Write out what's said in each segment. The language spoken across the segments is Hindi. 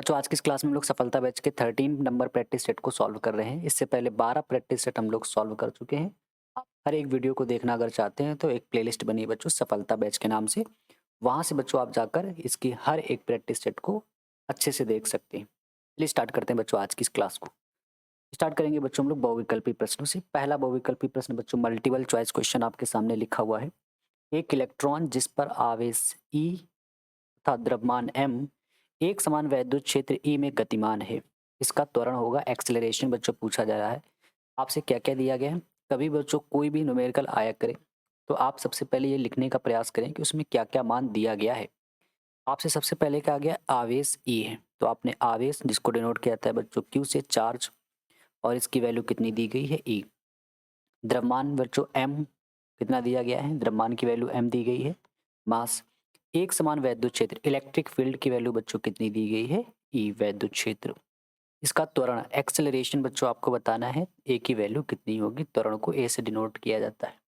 बच्चों आज की इस क्लास में हम लोग सफलता बैच के 13 नंबर प्रैक्टिस सेट को सॉल्व कर रहे हैं। इससे पहले 12 प्रैक्टिस सेट हम लोग सॉल्व कर चुके हैं। आप हर एक वीडियो को देखना अगर चाहते हैं तो एक प्लेलिस्ट बनी है बच्चों सफलता बैच के नाम से। वहाँ से बच्चों आप जाकर इसकी हर एक प्रैक्टिस सेट को अच्छे से देख सकते हैं। चलिए स्टार्ट करते हैं बच्चों आज की इस क्लास को। स्टार्ट करेंगे बच्चों हम लोग बहुविकल्पी प्रश्नों से। पहला बहुविकल्पी प्रश्न बच्चों मल्टीपल चॉइस क्वेश्चन आपके सामने लिखा हुआ है। एक इलेक्ट्रॉन जिस पर आवेश ई तथा द्रव्यमान m एक समान वैद्युत क्षेत्र E में गतिमान है। इसका त्वरण होगा एक्सेलरेशन बच्चों पूछा जा रहा है। आपसे क्या-क्या दिया गया है? कभी बच्चों कोई भी न्यूमेरिकल आया करे, तो आप सबसे पहले ये लिखने का प्रयास करें कि उसमें क्या-क्या मान दिया गया है। आपसे सबसे पहले कहा गया आवेश E है, तो आपने आवेश जिसको डिनोट किया जाता है बच्चों Q से चार्ज और इसकी वैल्यू कितनी दी गई है E। द्रव्यमान बच्चों m कितना दिया गया है? द्रव्यमान की वैल्यू m दी गई है। मास एक समान वैद्युत क्षेत्र इलेक्ट्रिक फील्ड की वैल्यू बच्चों कितनी दी गई है? ई वैद्युत क्षेत्र। इसका त्वरण एक्सेलरेशन बच्चों आपको बताना है ए की वैल्यू कितनी होगी। त्वरण को ए से डिनोट किया जाता है।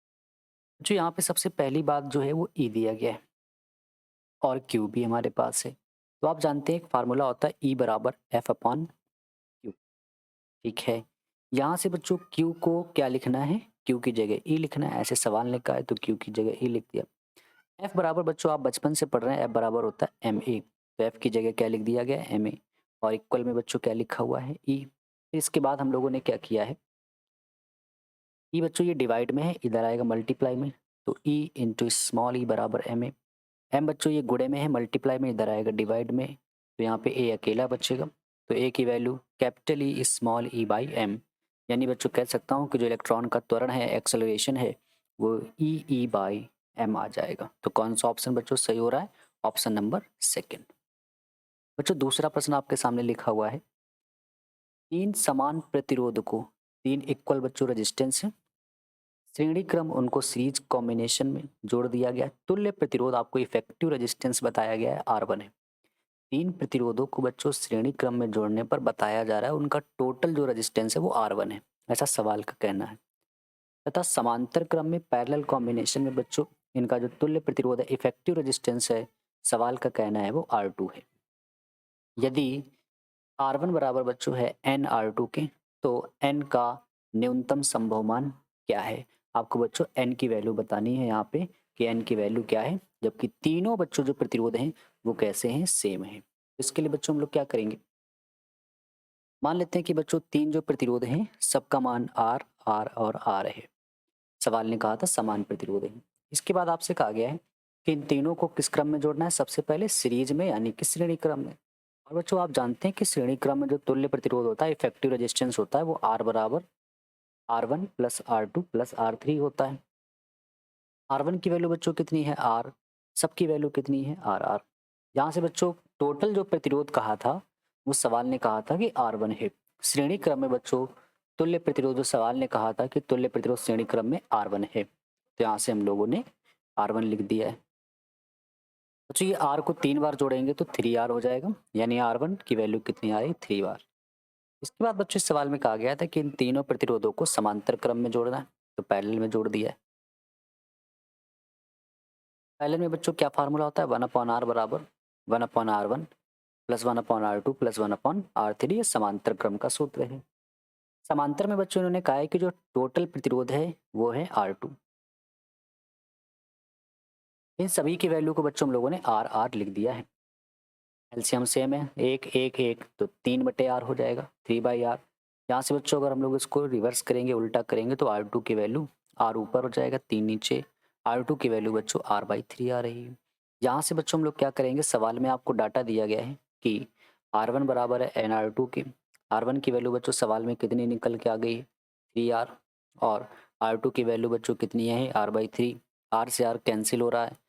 जो यहाँ पे सबसे पहली बात जो है वो ई दिया गया है और क्यू भी हमारे पास है। तो आप जानते हैं एक फार्मूला होता है ई बराबर एफ अपॉन क्यू। ठीक है, यहाँ से बच्चों क्यू को क्या लिखना है? क्यू की जगह ई लिखना है। ऐसे सवाल लिखा है तो क्यू की जगह ई लिख दिया। एफ बराबर बच्चों आप बचपन से पढ़ रहे हैं एफ बराबर होता है एम ए। तो एफ की जगह क्या लिख दिया गया है? M A. और इक्वल में बच्चों क्या लिखा हुआ है? ई। इसके बाद हम लोगों ने क्या किया है? ई बच्चों ये डिवाइड में है, इधर आएगा मल्टीप्लाई में। तो ई इंटू स्मॉल ई बराबर एम ए। एम बच्चों ये गुणे में है, मल्टीप्लाई में, इधर आएगा डिवाइड में। तो यहाँ पे ए अकेला बचेगा। तो ए की value capital E small E by M. यानी बच्चों कह सकता हूँ कि जो इलेक्ट्रॉन का त्वरण है, एक्सेलरेशन है, वो ई बाई एम आ जाएगा। तो कौन सा ऑप्शन बच्चों सही हो रहा है? Option number second. बच्चों दूसरा प्रश्न आपके सामने लिखा हुआ है। तीन समान प्रतिरोधकों, तीन इक्वल बच्चों रेजिस्टेंस है, श्रेणी क्रम उनको सीरीज कॉम्बिनेशन में जोड़ दिया गया है। तुल्य प्रतिरोध आपको इफेक्टिव रेजिस्टेंस बताया गया है R1 है। तीन प्रतिरोधों को बच्चों श्रेणी क्रम में जोड़ने पर बताया जा रहा है उनका टोटल जो रेजिस्टेंस है वो R1 है, ऐसा सवाल का कहना है। तथा समांतर क्रम में पैरेलल कॉम्बिनेशन में बच्चों इनका जो तुल्य प्रतिरोध है, इफेक्टिव रेजिस्टेंस है, सवाल का कहना है वो R2 है। यदि R1 बराबर बच्चों है n R2 के, तो n का न्यूनतम संभव मान क्या है? आपको बच्चों n की वैल्यू बतानी है यहाँ पे कि n की वैल्यू क्या है, जबकि तीनों बच्चों जो प्रतिरोध हैं वो कैसे हैं? सेम है। इसके लिए बच्चों हम लोग क्या करेंगे? मान लेते हैं कि बच्चों तीन जो प्रतिरोध हैं सबका मान R, R और R है। सवाल ने कहा था समान प्रतिरोध है। इसके बाद आपसे कहा गया है कि इन तीनों को किस क्रम में जोड़ना है? सबसे पहले सीरीज में यानी कि श्रेणी क्रम में। और बच्चों आप जानते हैं कि श्रेणी क्रम में जो तुल्य प्रतिरोध होता है, इफेक्टिव रेजिस्टेंस होता है, वो R बराबर R1 plus R2 plus R3 होता है। R1 की वैल्यू बच्चों कितनी है? R। सबकी वैल्यू कितनी है? RR। यहाँ से बच्चों टोटल जो प्रतिरोध कहा था वो सवाल ने कहा था कि R1 है। श्रेणी क्रम में बच्चों तुल्य प्रतिरोध जो सवाल ने कहा था कि तुल्य प्रतिरोध श्रेणी क्रम में R1 है। तो यहाँ से हम लोगों ने R1 लिख दिया है। बच्चों ये R को 3 बार जोड़ेंगे तो 3R हो जाएगा, यानी R1 की वैल्यू कितनी आ रही? 3 बार। इसके बाद बच्चों इस सवाल में कहा गया था कि इन तीनों प्रतिरोधों को समांतर क्रम में जोड़ना है, तो पैरेलल में जोड़ दिया है। पैरेलल में बच्चों क्या फार्मूला होता है? 1/R बराबर 1/R1 plus 1/R2 plus 1/R3। ये समांतर क्रम का सूत्र है। समांतर में बच्चों इन्होंने कहा है कि जो टोटल प्रतिरोध है वो है R2। इन सभी की वैल्यू को बच्चों हम लोगों ने RR लिख दिया है। एलसीएम सेम है, 1 1 1 तो 3/R हो जाएगा, 3/R। यहाँ से बच्चों अगर हम लोग इसको रिवर्स करेंगे, उल्टा करेंगे, तो R2 की वैल्यू R ऊपर हो जाएगा, 3 नीचे। R2 की वैल्यू बच्चों R/3 आ रही है। यहाँ से बच्चों हम लोग क्या करेंगे? सवाल में आपको डाटा दिया गया है कि R1 बराबर है nR2 के। R1 की वैल्यू बच्चों सवाल में कितनी निकल के आ गई है? 3R। और R2 की वैल्यू बच्चों कितनी है? R/3। R से R कैंसिल हो रहा है।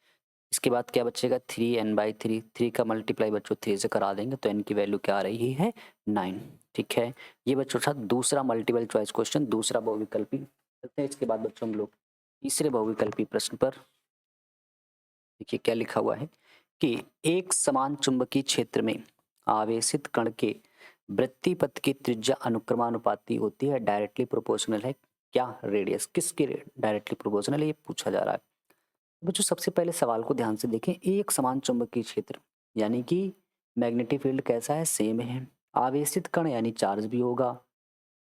इसके बाद क्या बचेगा? 3n/3। 3 का मल्टीप्लाई बच्चों 3 से करा देंगे तो n की वैल्यू क्या आ रही है? 9। ठीक है, ये बच्चों था दूसरा मल्टीपल चॉइस क्वेश्चन, दूसरा बहुविकल्पी। चलते हैं इसके बाद बच्चों हम लोग तीसरे बहुविकल्पी प्रश्न पर। देखिए क्या लिखा हुआ है कि एक समान चुंबकीय क्षेत्र में आवेशित कण के वृत्तीय पथ की त्रिज्या अनुक्रमानुपाती होती है, डायरेक्टली प्रोपोर्शनल है। क्या रेडियस किसके डायरेक्टली प्रोपोर्शनल है, ये पूछा जा रहा है। बच्चों सबसे पहले सवाल को ध्यान से देखें। एक समान चुंबकीय क्षेत्र यानी कि मैग्नेटिक फील्ड कैसा है, सेम है। आवेशित कण यानी चार्ज भी होगा।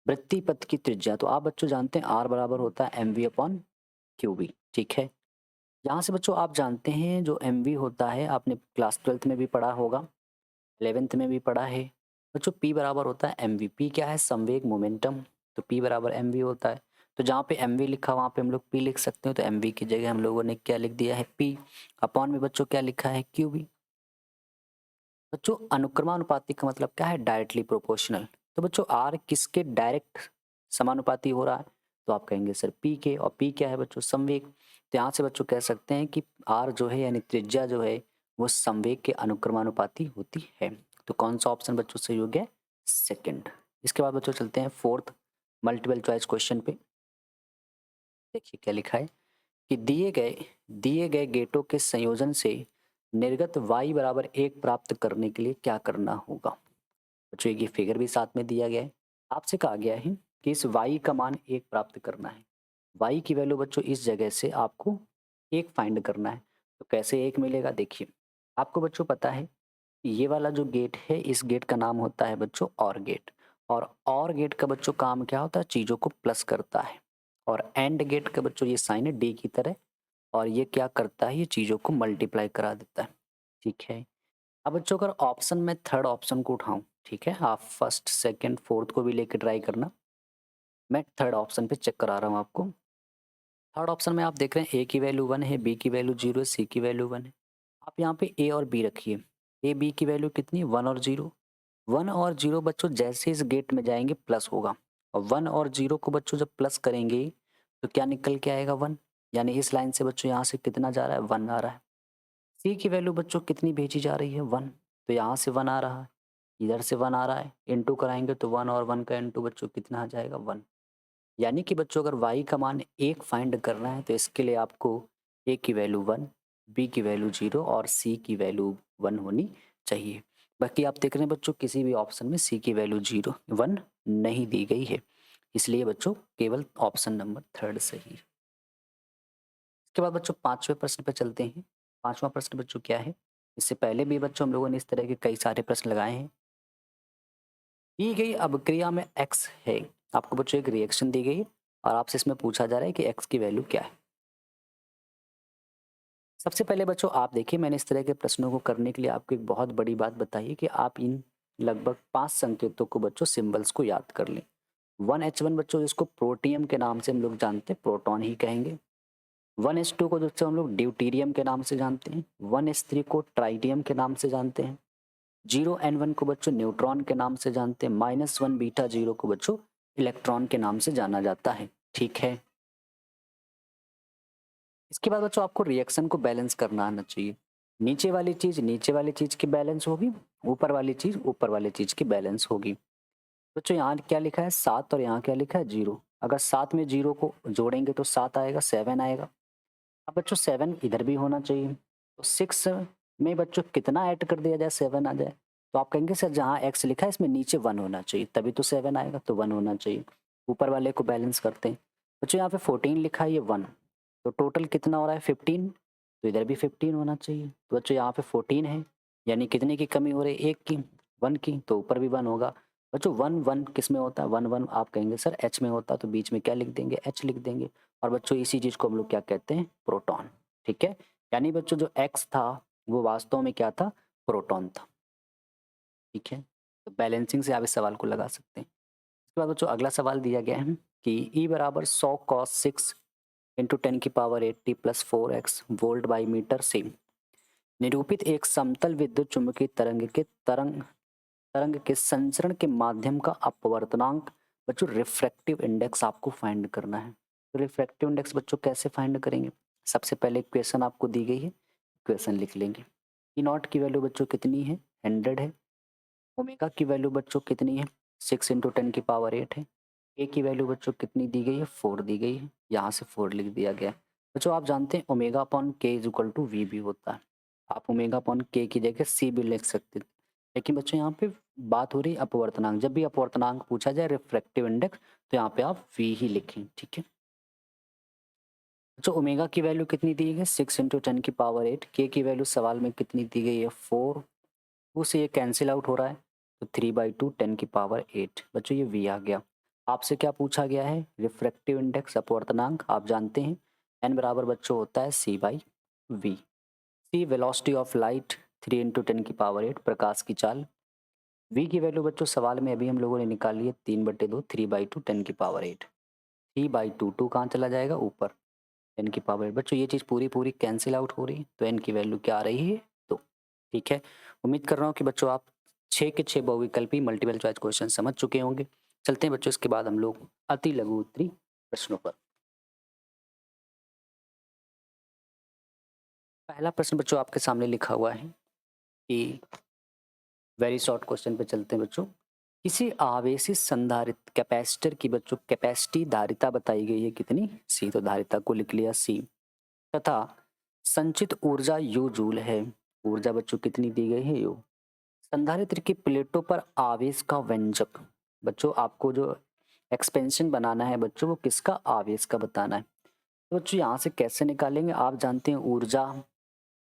वृत्तीय पथ की त्रिज्या, तो आप बच्चों जानते हैं आर बराबर होता है mv अपॉन क्यूबी, ठीक है। यहाँ से बच्चों आप जानते हैं जो mv होता है, आपने क्लास 12th में भी पढ़ा होगा, 11th में भी पढ़ा है बच्चों, p बराबर होता है mv। p क्या है, संवेग मोमेंटम, तो p बराबर mv होता है। तो जहाँ पे mv लिखा वहाँ पे हम लोग p लिख सकते हैं, तो mv की जगह हम लोगों ने क्या लिख दिया है, p अपॉन में बच्चों क्या लिखा है, qb। बच्चों अनुक्रमानुपाती का मतलब क्या है, डायरेक्टली प्रोपोर्शनल। तो बच्चों आर किसके डायरेक्ट समानुपाती हो रहा है, तो आप कहेंगे सर पी के, और पी क्या है बच्चों, संवेग। तो यहाँ से बच्चों कह सकते हैं कि आर जो है यानी त्रिज्या जो है वो संवेग के अनुक्रमानुपाती होती है। तो कौन सा ऑप्शन बच्चों सही हो गया, सेकंड। इसके बाद बच्चों चलते हैं फोर्थ मल्टीपल चॉइस क्वेश्चन पे। देखिए क्या लिखा है कि दिए गए गेटों के संयोजन से निर्गत y बराबर 1 प्राप्त करने के लिए क्या करना होगा। बच्चों ये फिगर भी साथ में दिया गया है। आपसे कहा गया है कि इस y का मान 1 प्राप्त करना है। y की वैल्यू बच्चों इस जगह से आपको 1 फाइंड करना है। तो कैसे 1 मिलेगा, देखिए आपको बच्चों पता है ये वाला जो गेट है इस गेट का नाम होता है बच्चों और गेट। और गेट का बच्चों काम क्या होता है, चीज़ों को प्लस करता है। और एंड गेट का बच्चों ये साइन है डी की तरह, और ये क्या करता है, ये चीज़ों को मल्टीप्लाई करा देता है, ठीक है। अब बच्चों अगर ऑप्शन में थर्ड ऑप्शन को उठाऊं, ठीक है, आप फर्स्ट सेकंड फोर्थ को भी लेके ट्राई करना, मैं थर्ड ऑप्शन पे चेक करा रहा हूँ आपको। थर्ड ऑप्शन में आप देख रहे हैं ए की वैल्यू 1 है, बी की वैल्यू 0 है, सी की वैल्यू 1 है। आप यहाँ पे ए और बी रखिए। ए बी की वैल्यू कितनी, 1 और 0। 1 और 0 बच्चों जैसे इस गेट में जाएंगे प्लस होगा, और 1 और 0 को बच्चों जब प्लस करेंगे तो क्या निकल के आएगा, 1। यानी इस लाइन से बच्चों यहाँ से कितना जा रहा है, 1 आ रहा है। सी की वैल्यू बच्चों कितनी भेजी जा रही है, 1। तो यहाँ से 1 आ रहा है, इधर से 1 आ रहा है, इंटू कराएंगे तो 1 और 1 का इंटू बच्चों कितना आ जाएगा, 1। यानी कि बच्चों अगर y का मान 1 फाइंड करना है तो इसके लिए आपको a की वैल्यू 1, b की वैल्यू 0 और c की वैल्यू 1 होनी चाहिए। बाकी आप देख रहे हैं बच्चों किसी भी ऑप्शन में c की वैल्यू 0 1 नहीं दी गई है, इसलिए बच्चों केवल ऑप्शन नंबर थर्ड सही है। इसके बाद बच्चों पांचवें प्रश्न पर चलते हैं। पांचवा प्रश्न बच्चों क्या है, इससे पहले भी बच्चों हम लोगों ने इस तरह के कई सारे प्रश्न लगाए हैं। दी गई अभिक्रिया में x है, आपको बच्चों एक रिएक्शन दी गई है और आपसे इसमें पूछा जा रहा है कि x की वैल्यू क्या है। सबसे पहले बच्चों आप देखिए, मैंने इस तरह के प्रश्नों को करने के लिए आपको एक बहुत बड़ी बात बताई है कि आप इन लगभग 5 संकेतों को बच्चों सिंबल्स को याद कर लें। 1H1 बच्चों जिसको प्रोटियम के नाम से हम लोग जानते हैं, प्रोटॉन ही कहेंगे। 1S2 को जिससे हम लोग ड्यूटीरियम के नाम से जानते हैं। 1S3 को ट्राइटियम के नाम से जानते हैं। 0N1 को बच्चों न्यूट्रॉन के नाम से जानते हैं। -1 बीटा 0 को बच्चों इलेक्ट्रॉन के नाम से जाना जाता है, ठीक है। इसके बाद बच्चों आपको रिएक्शन को बैलेंस करना आना चाहिए। नीचे वाली चीज की बैलेंस होगी, ऊपर वाली चीज ऊपर वाली चीज की बैलेंस होगी। बच्चों यहाँ क्या लिखा है 7 और यहाँ क्या लिखा है 0। अगर 7 में 0 को जोड़ेंगे तो 7 आएगा, 7 आएगा। अब बच्चों 7 इधर भी होना चाहिए, तो 6 में बच्चों कितना ऐड कर दिया जाए 7 आ जाए। तो आप कहेंगे सर जहाँ x लिखा है इसमें नीचे 1 होना चाहिए तभी तो 7 आएगा, तो 1 होना चाहिए। ऊपर वाले को बैलेंस करते हैं। बच्चों यहाँ पे 14 लिखा है, ये 1, तो टोटल कितना हो रहा है 15, तो इधर भी 15 होना चाहिए। तो बच्चों यहाँ पे 14 है, यानी कितने की कमी हो रही है, 1 की, 1 की, तो ऊपर भी 1 होगा। बच्चों 1 1 किस में होता है, 1 1 आप कहेंगे सर h में होता है, तो बीच में क्या लिख देंगे, h लिख देंगे। और बच्चों इसी चीज़ को हम लोग क्या कहते हैं, प्रोटॉन, ठीक है। यानी बच्चों जो x था वो वास्तव में क्या था, प्रोटॉन था, ठीक है। तो बैलेंसिंग से आप इस सवाल को लगा सकते हैं। इसके बाद बच्चों अगला सवाल दिया गया है कि E बराबर 100 cos 6 इंटू 10 की power 80 plus 4x volt by meter से निरूपित एक समतल विद्युत चुम्बकीय तरंग के संचरण के माध्यम का अपवर्तनांक बच्चों रिफ्रैक्टिव इंडेक्स आपको फाइंड करना है। तो रिफ्रैक्टिव इंडेक्स बच्चों कैसे फाइंड करेंगे, सबसे पहले इक्वेशन आपको दी गई है, इक्वेशन लिख लेंगे। ई नॉट की वैल्यू बच्चों कितनी है, 100 है। ओमेगा की वैल्यू बच्चों कितनी है, 6 इंटू 10 की पावर 8 है। ए की वैल्यू बच्चों कितनी दी गई है, 4 दी गई है, यहाँ से 4 लिख दिया गया है। बच्चों आप जानते हैं ओमेगा अपॉन के इज इक्वल टू वी भी होता है। आप ओमेगा अपॉन के की जगह सी भी लिख सकते हैं, लेकिन बच्चों यहाँ पे बात हो रही है अपवर्तनांक। जब भी अपवर्तनांक पूछा जाए रिफ्रैक्टिव इंडेक्स, तो यहाँ पे आप वी ही लिखें, ठीक है। बच्चों ओमेगा की वैल्यू कितनी दी गई है, 6 इंटू 10 की पावर 8। के की वैल्यू सवाल में कितनी दी गई है, 4। उससे ये कैंसिल आउट हो रहा है, तो 3/2 10 की पावर 8 बच्चों ये v आ गया। आपसे क्या पूछा गया है? रिफ्रैक्टिव इंडेक्स अपवर्तनांक आप जानते हैं n बराबर बच्चों होता है c/v। c velocity of light 3 into 10 की पावर 8 प्रकाश की चाल। v की वैल्यू बच्चों सवाल में अभी हम लोगों ने निकाली है 3/2 3/2 10 की पावर 8। 3/2 2 कहाँ चला जाएगा ऊपर 10 की पावर 8 बच्चों ये चीज़ पूरी पूरी कैंसिल आउट हो रही है, तो n की वैल्यू क्या आ रही है 2। ठीक है, उम्मीद कर रहा हूँ कि बच्चों आप 6 के 6 बहुविकल्पी मल्टीपल चॉइस क्वेश्चन समझ चुके होंगे। चलते हैं बच्चों इसके बाद हम लोग अति लघु उत्तरी प्रश्नों पर। पहला प्रश्न बच्चों आपके सामने लिखा हुआ है कि वेरी शॉर्ट क्वेश्चन पे चलते हैं बच्चों। किसी आवेशित संधारित्र कैपेसिटर की बच्चों कैपेसिटी धारिता बताई गई है कितनी c, तो धारिता को लिख लिया c, तथा संचित ऊर्जा यू जूल है। ऊर्जा बच्चों कितनी दी गई है यू। संधारित्र की प्लेटों पर आवेश का व्यंजक बच्चों आपको जो एक्सपेंशन बनाना है बच्चों वो किसका आवेश का बताना है। तो बच्चों यहाँ से कैसे निकालेंगे, आप जानते हैं ऊर्जा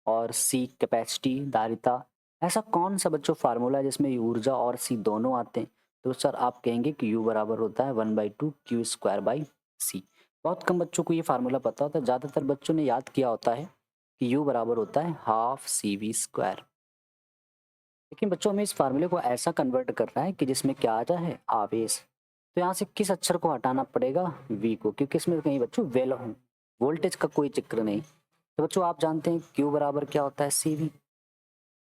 और सी कैपेसिटी धारिता, ऐसा कौन सा बच्चों फार्मूला है जिसमें ऊर्जा और सी दोनों आते हैं। तो सर आप कहेंगे कि U बराबर होता है 1/2 Q² / C। बहुत कम बच्चों को ये फार्मूला पता होता है, ज़्यादातर बच्चों ने याद किया होता है कि U बराबर होता है हाफ CV²। लेकिन बच्चों हमें इस फार्मूले को ऐसा कन्वर्ट करना है कि जिसमें क्या आ जाए आवेश। तो यहाँ से किस अक्षर को हटाना पड़ेगा V को, क्योंकि इसमें कहीं बच्चों वोल्टेज का कोई जिक्र नहीं। तो बच्चों आप जानते हैं Q बराबर क्या होता है CV।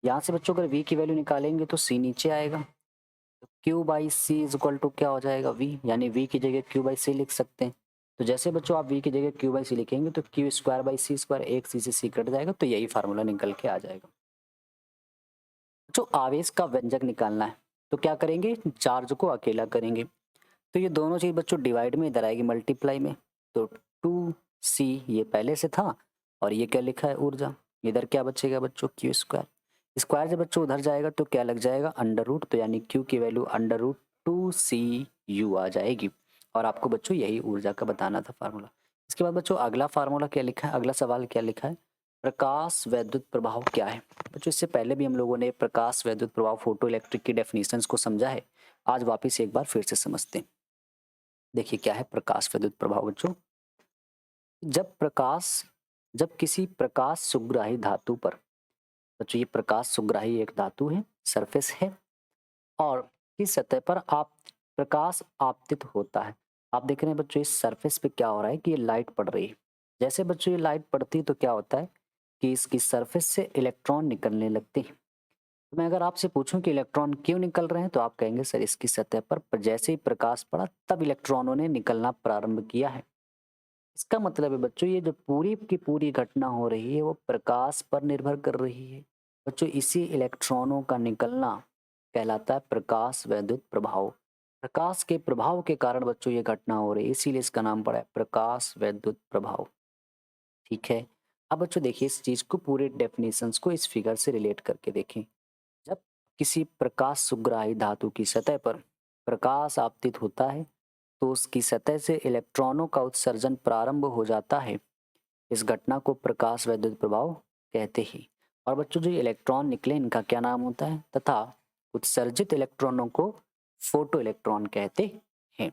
यहाँ से बच्चों अगर V की वैल्यू निकालेंगे तो C नीचे आएगा, तो Q/C इज इक्वल टू क्या हो जाएगा V, यानी V की जगह Q/C लिख सकते हैं। तो जैसे बच्चों आप V की जगह Q/C लिखेंगे तो Q²/C², एक C से C कट जाएगा, तो यही फार्मूला निकल के आ जाएगा। जो आवेश का व्यंजक निकालना है तो क्या करेंगे, चार्ज को अकेला करेंगे। तो ये दोनों चीज बच्चों डिवाइड में इधर आएगी मल्टीप्लाई में, तो 2C ये पहले से था और ये क्या लिखा है ऊर्जा, इधर क्या बचेगा बच्चों Q²। स्क्वायर जब बच्चों उधर जाएगा तो क्या लग जाएगा अंडर रूट, तो यानी Q की वैल्यू अंडर रूट 2CU आ जाएगी। और आपको बच्चों यही ऊर्जा का बताना था फार्मूला। इसके बाद बच्चों अगला फार्मूला क्या लिखा है, अगला सवाल क्या लिखा है, प्रकाश वैद्युत प्रभाव क्या है। बच्चों इससे पहले भी हम लोगों ने प्रकाश वैद्युत प्रभाव फोटो इलेक्ट्रिक की डेफिनेशंस को समझा है, आज वापस एक बार फिर से समझते हैं। देखिए क्या है प्रकाश वैद्युत प्रभाव बच्चों। जब किसी प्रकाश सुग्राही धातु पर बच्चों, ये प्रकाश सुग्राही एक धातु है, सरफेस है, और इस सतह पर आप प्रकाश आपतित होता है। आप देख रहे हैं बच्चों इस सरफेस पे क्या हो रहा है कि ये लाइट पड़ रही है। जैसे बच्चों ये लाइट पड़ती है तो क्या होता है कि इसकी सरफेस से इलेक्ट्रॉन निकलने लगते हैं। तो मैं अगर आपसे पूछूं कि इलेक्ट्रॉन क्यों निकल रहे हैं तो आप कहेंगे सर इसकी सतह पर जैसे ही प्रकाश पड़ा तब इलेक्ट्रॉनों ने निकलना प्रारंभ किया है। इसका मतलब है बच्चों ये जो पूरी की पूरी घटना हो रही है वो प्रकाश पर निर्भर कर रही है। बच्चों इसी इलेक्ट्रॉनों का निकलना कहलाता है प्रकाश वैद्युत प्रभाव। प्रकाश के प्रभाव के कारण बच्चों ये घटना हो रही है, इसीलिए इसका नाम पड़ा है प्रकाश वैद्युत प्रभाव। ठीक है, अब बच्चों देखिए इस चीज को पूरे डेफिनेशंस को इस फिगर से रिलेट करके देखें। जब किसी प्रकाश सुग्राही धातु की सतह पर प्रकाश आपतित होता है तो उसकी सतह से इलेक्ट्रॉनों का उत्सर्जन प्रारंभ हो जाता है। इस घटना को प्रकाश वैद्युत प्रभाव कहते हैं। और बच्चों जो इलेक्ट्रॉन निकले इनका क्या नाम होता है, तथा उत्सर्जित इलेक्ट्रॉनों को फोटो इलेक्ट्रॉन कहते हैं।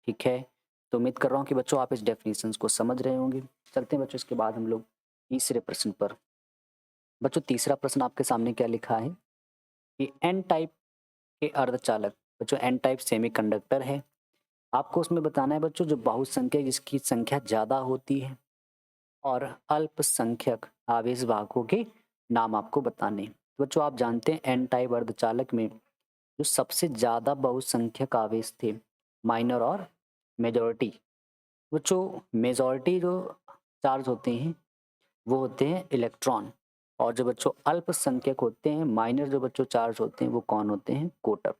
ठीक है, तो उम्मीद कर रहा हूँ कि बच्चों आप इस डेफिनेशंस को समझ रहे होंगे। चलते हैं बच्चों इसके बाद हम लोग तीसरे प्रश्न पर। बच्चों तीसरा प्रश्न आपके सामने क्या लिखा है कि एन टाइप के अर्धचालक, बच्चों एन टाइप सेमीकंडक्टर है, आपको उसमें बताना है बच्चों जो बहुसंख्यक जिसकी संख्या ज्यादा होती है और अल्पसंख्यक आवेश वाहकों के नाम आपको बताने हैं। तो बच्चों आप जानते हैं एन टाइप अर्धचालक में जो सबसे ज्यादा बहुसंख्यक आवेश थे माइनर और मेजॉरिटी, बच्चों मेजॉरिटी जो चार्ज होते हैं वो होते हैं इलेक्ट्रॉन, और जो बच्चों अल्पसंख्यक होते हैं माइनर जो बच्चों चार्ज होते हैं वो कौन होते हैं कोटक।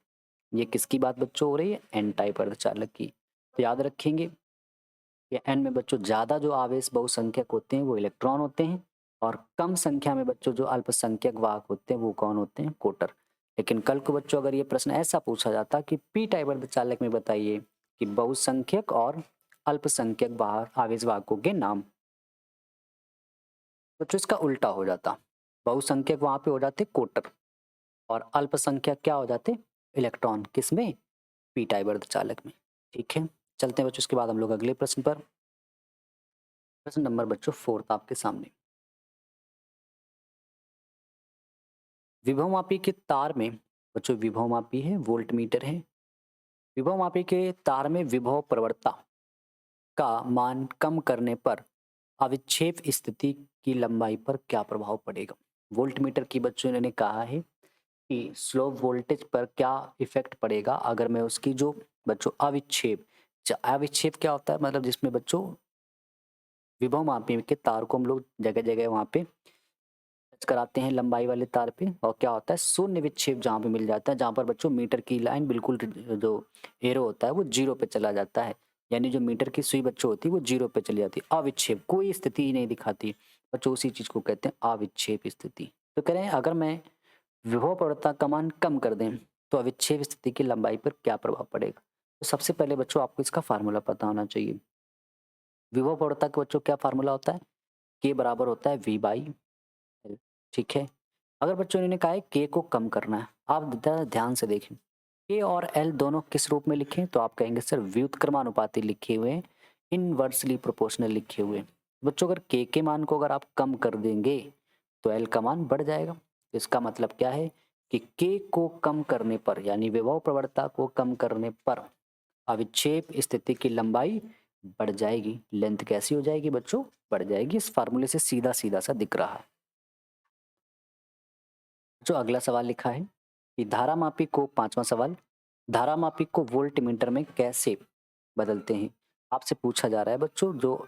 ये किसकी बात बच्चों हो रही है, एन टाइप अर्धचालक की। तो याद रखेंगे कि एन में बच्चों ज्यादा जो आवेश बहुसंख्यक होते हैं वो इलेक्ट्रॉन होते हैं, और कम संख्या में बच्चों जो अल्पसंख्यक वाहक होते हैं वो कौन होते हैं कोटर। लेकिन कल को बच्चों अगर ये प्रश्न ऐसा पूछा जाता कि पी टाइप अर्धचालक में बताइए कि बहुसंख्यक और अल्पसंख्यक वाहक आवेश वाहकों के नाम, बच्चों इसका उल्टा हो जाता, बहुसंख्यक वहां पे हो जाते कोटर और अल्पसंख्यक क्या हो जाते? इलेक्ट्रॉन। किसमें? पी टाइप अर्धचालक में। ठीक है, चलते हैं बच्चों इसके बाद हम लोग अगले प्रश्न पर। प्रश्न नंबर बच्चों 4 आपके सामने। विभवमापी के तार में बच्चों, विभवमापी है, वोल्ट मीटर है। विभवमापी के तार में विभव प्रवणता का मान कम करने पर अविक्षेप स्थिति की लंबाई पर क्या प्रभाव पड़ेगा? वोल्ट मीटर की बच्चों इन्होंने कहा है कि स्लो वोल्टेज पर क्या इफेक्ट पड़ेगा अगर मैं उसकी जो बच्चों अविक्षेप, अविक्षेप क्या होता है? मतलब जिसमें बच्चों विभव मापी के तार को हम लोग जगह जगह वहाँ पे टच कराते हैं लंबाई वाले तार पे, और क्या होता है शून्य विक्षेप जहाँ पे मिल जाता है, जहाँ पर बच्चों मीटर की लाइन बिल्कुल जो एरो होता है वो जीरो पे चला जाता है, यानी जो मीटर की सुई बच्चों होती है वो जीरो पे चली जाती है, अविक्षेप, कोई स्थिति ही नहीं दिखाती बच्चों, उसी चीज को कहते हैं अविक्षेप स्थिति। तो कह रहे हैं अगर मैं विभव प्रवणता का मान कम कर दें तो अविक्षेप स्थिति की लंबाई पर क्या प्रभाव पड़ेगा? तो सबसे पहले बच्चों आपको इसका फार्मूला पता होना चाहिए। विभव प्रवणता का बच्चों क्या फार्मूला होता है? के बराबर होता है वी बाई एल। ठीक है, अगर बच्चों ने कहा है के को कम करना है, आप ध्यान से देखें के और एल दोनों किस रूप में लिखे, तो आप कहेंगे सर व्युत्क्रमानुपाती लिखे हुए हैं, इनवर्सली प्रोपोर्शनल लिखे हुए हैं। बच्चों अगर के मान को अगर आप कम कर देंगे तो एल का मान बढ़ जाएगा। इसका मतलब क्या है कि के को कम करने पर, यानी विभव प्रवणता को कम करने पर अविक्षेप स्थिति की लंबाई बढ़ जाएगी। लेंथ कैसी हो जाएगी बच्चों? बढ़ जाएगी। इस फार्मूले से सीधा सीधा सा दिख रहा है। जो अगला सवाल लिखा है कि धारामापी को, 5वां सवाल, धारामापी को वोल्ट मीटर में कैसे बदलते हैं? आपसे पूछा जा रहा है बच्चों जो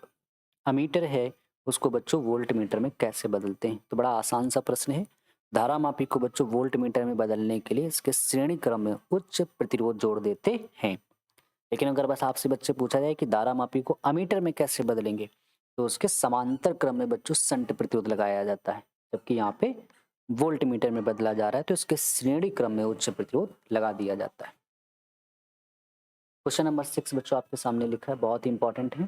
अमीटर है उसको बच्चों वोल्ट मीटर में कैसे बदलते हैं? तो बड़ा आसान सा प्रश्न है। धारामापी को बच्चों वोल्ट मीटर में बदलने के लिए इसके श्रेणी क्रम में उच्च प्रतिरोध जोड़ देते हैं। लेकिन अगर बस आपसे बच्चे पूछा जाए कि धारामापी को अमीटर में कैसे बदलेंगे, तो उसके समांतर क्रम में बच्चों संट प्रतिरोध लगाया जाता है, जबकि यहाँ पे वोल्ट मीटर में बदला जा रहा है तो इसके श्रेणी क्रम में उच्च प्रतिरोध लगा दिया जाता है। क्वेश्चन नंबर 6 बच्चों आपके सामने लिखा है, बहुत ही इंपॉर्टेंट है।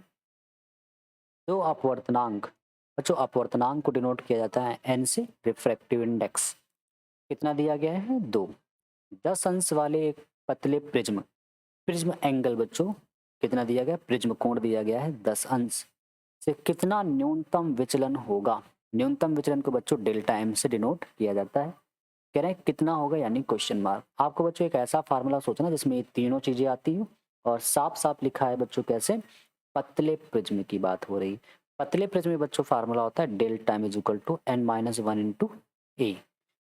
जो अपवर्तनांक बच्चों, अपवर्तनांक को डिनोट किया जाता है एन से, रिफ्रैक्टिव इंडेक्स कितना दिया गया है? 2। 10 अंश वाले एक पतले प्रिज्म, प्रिज्म एंगल बच्चों कितना दिया गया? प्रिज्म कोण दिया गया है 10 अंश से कितना न्यूनतम विचलन होगा? न्यूनतम विचलन को बच्चों डेल्टा एम से डिनोट किया जाता है। कह रहे हैं कितना होगा, यानी क्वेश्चन मार्क। आपको बच्चों एक ऐसा फार्मूला सोचना जिसमें ये तीनों चीजें आती हो और साफ साफ लिखा है बच्चों कैसे? पतले प्रिज्म की बात हो रही। पतले प्रिज्म में बच्चों फार्मूला होता है delta M is equal to N minus one into A.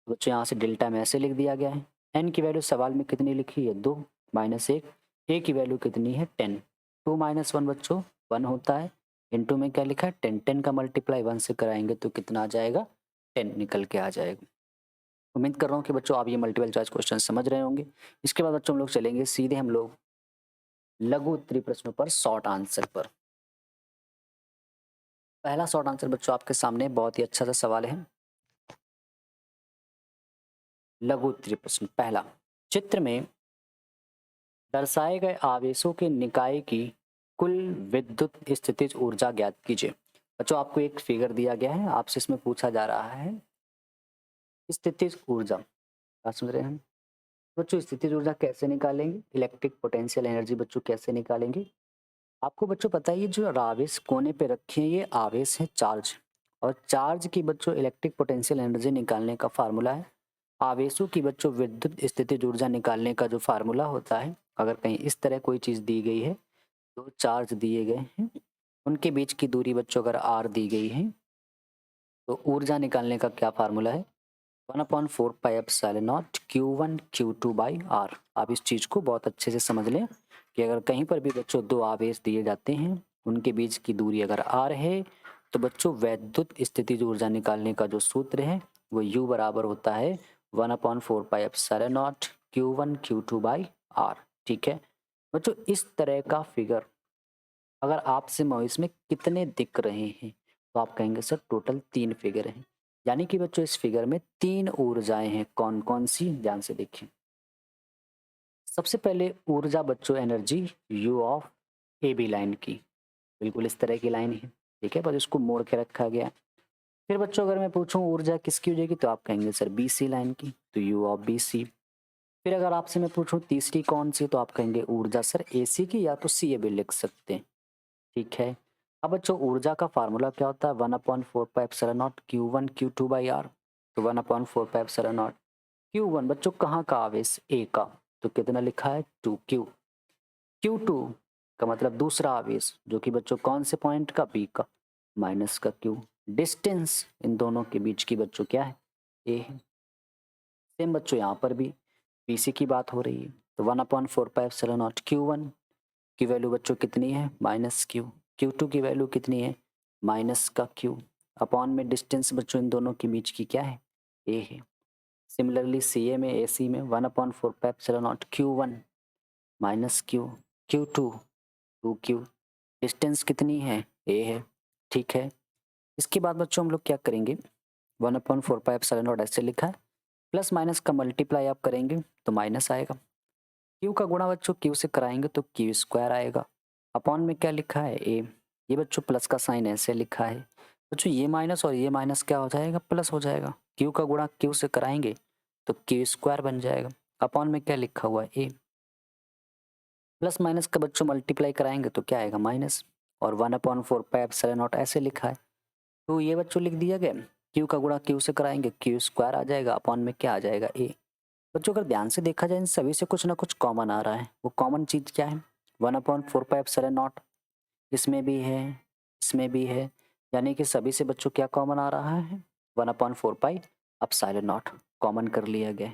बच्चों यहाँ से डेल्टा एम ऐसे लिख दिया गया है। एन की वैल्यू सवाल में कितनी लिखी है? 2 माइनस 1। ए की वैल्यू कितनी है? 10। 2 माइनस 1 बच्चों 1 होता है। इनटू में क्या लिखा है? 10। 10 का मल्टीप्लाई 1 से कराएंगे तो कितना आ जाएगा? 10 निकल के आ जाएगा। उम्मीद कर रहा हूँ कि बच्चों आप ये मल्टीपल चॉइस क्वेश्चन समझ रहे होंगे। इसके बाद बच्चों हम लोग चलेंगे सीधे हम लोग लघु उत्तरीय प्रश्नों पर, शॉर्ट आंसर पर। पहला शॉर्ट आंसर बच्चों आपके सामने बहुत ही अच्छा सा सवाल है। लघु उत्तरीय प्रश्न पहला, चित्र में दर्शाए गए आवेशों के निकाय की कुल विद्युत स्थितिज ऊर्जा ज्ञात कीजिए। बच्चों आपको एक फिगर दिया गया है, आपसे इसमें पूछा जा रहा है स्थितिज ऊर्जा। क्या समझ रहे हैं हम बच्चों? स्थितिज ऊर्जा कैसे निकालेंगे? इलेक्ट्रिक पोटेंशियल एनर्जी बच्चों कैसे निकालेंगे? आपको बच्चों पता है ये जो आवेश कोने पे रखे हैं ये आवेश है चार्ज, और चार्ज की बच्चों इलेक्ट्रिक पोटेंशियल एनर्जी निकालने का फार्मूला है। आवेशों की बच्चों विद्युत स्थितिज ऊर्जा निकालने का जो फार्मूला होता है, अगर कहीं इस तरह कोई चीज़ दी गई है, दो चार्ज दिए गए हैं, उनके बीच की दूरी बच्चों अगर आर दी गई है, तो ऊर्जा निकालने का क्या फार्मूला है? 1/4πε0 Q1 Q2/R। आप इस चीज़ को बहुत अच्छे से समझ लें कि अगर कहीं पर भी बच्चों दो आवेश दिए जाते हैं, उनके बीच की दूरी अगर आर है, तो बच्चों वैद्युत स्थितिज ऊर्जा निकालने का जो सूत्र है वो U बराबर होता है 1/4πε0 Q1 Q2/R। ठीक है बच्चों, इस तरह का फिगर अगर आपसे इसमें कितने दिख रहे हैं, तो आप कहेंगे सर टोटल 3 फिगर हैं। यानी कि बच्चों इस फिगर में 3 ऊर्जाएं हैं। कौन कौन सी? ध्यान से देखिए। सबसे पहले ऊर्जा बच्चों energy U of A B line की, बिल्कुल इस तरह की लाइन है, ठीक है, पर इसको मोड़ के रखा गया। फिर बच्चों अगर मैं पूछूं ऊर्जा किसकी हो जाएगी तो आप कहेंगे सर बीसी लाइन की, तो यू ऑफ बीसी। फिर अगर आपसे मैं पूछूं तीसरी कौन सी, तो आप कहेंगे ऊर्जा सर एसी की, या तो सी ए भी लिख सकते हैं। ठीक है। अब बच्चों ऊर्जा का फार्मूला क्या होता है, 1/4πε0 Q1 Q2 बाई आर। तो 1/4πε0 Q1 बच्चों कहाँ का आवेश, ए का, तो कितना लिखा है 2Q। Q2 का मतलब दूसरा आवेश, जो कि बच्चों कौन से पॉइंट का, बी का, माइनस का Q। डिस्टेंस इन दोनों के बीच की बच्चों क्या है, ए है। सेम बच्चों यहाँ पर भी बीसी की बात हो रही है, तो 1/4πε0 Q1 की वैल्यू बच्चों कितनी है, माइनस क्यू। Q2 की वैल्यू कितनी है, माइनस का Q। अपॉन में डिस्टेंस बच्चों इन दोनों के बीच की क्या है, ए है। सिमिलरली सी ए में, ए सी में 1/4πε0 Q1 minus Q, Q2 2Q। Distance कितनी है, ए है। ठीक है। इसके बाद बच्चों हम लोग क्या करेंगे, 1/4πε0 ऐसे लिखा है, प्लस माइनस का मल्टीप्लाई आप करेंगे तो माइनस आएगा। क्यू का गुणा बच्चों क्यू से कराएंगे तो क्यू स्क्वायर आएगा। अपॉन में क्या लिखा है, ए। ये बच्चों प्लस का साइन ऐसे लिखा है बच्चों, ये माइनस और ये माइनस क्या हो जाएगा, प्लस हो जाएगा। क्यू का गुणा क्यू से कराएंगे तो क्यू स्क्वायर बन जाएगा। अपॉन में क्या लिखा हुआ है, ए। प्लस माइनस का बच्चों मल्टीप्लाई कराएंगे तो क्या आएगा, माइनस। और 1/4πε0 ऐसे लिखा है, तो ये बच्चों लिख दिया गया। क्यू का गुणा क्यू से कराएंगे क्यू स्क्वायर आ जाएगा, अपॉन में क्या आ जाएगा, ए। बच्चों अगर ध्यान से देखा जाए इन सभी से कुछ ना कुछ कॉमन आ रहा है, वो कॉमन चीज़ क्या है, 1/4πε0 इसमें भी है, इसमें भी है, यानी कि सभी से बच्चों क्या कॉमन आ रहा है, 1/4πε0 कॉमन कर लिया गया है।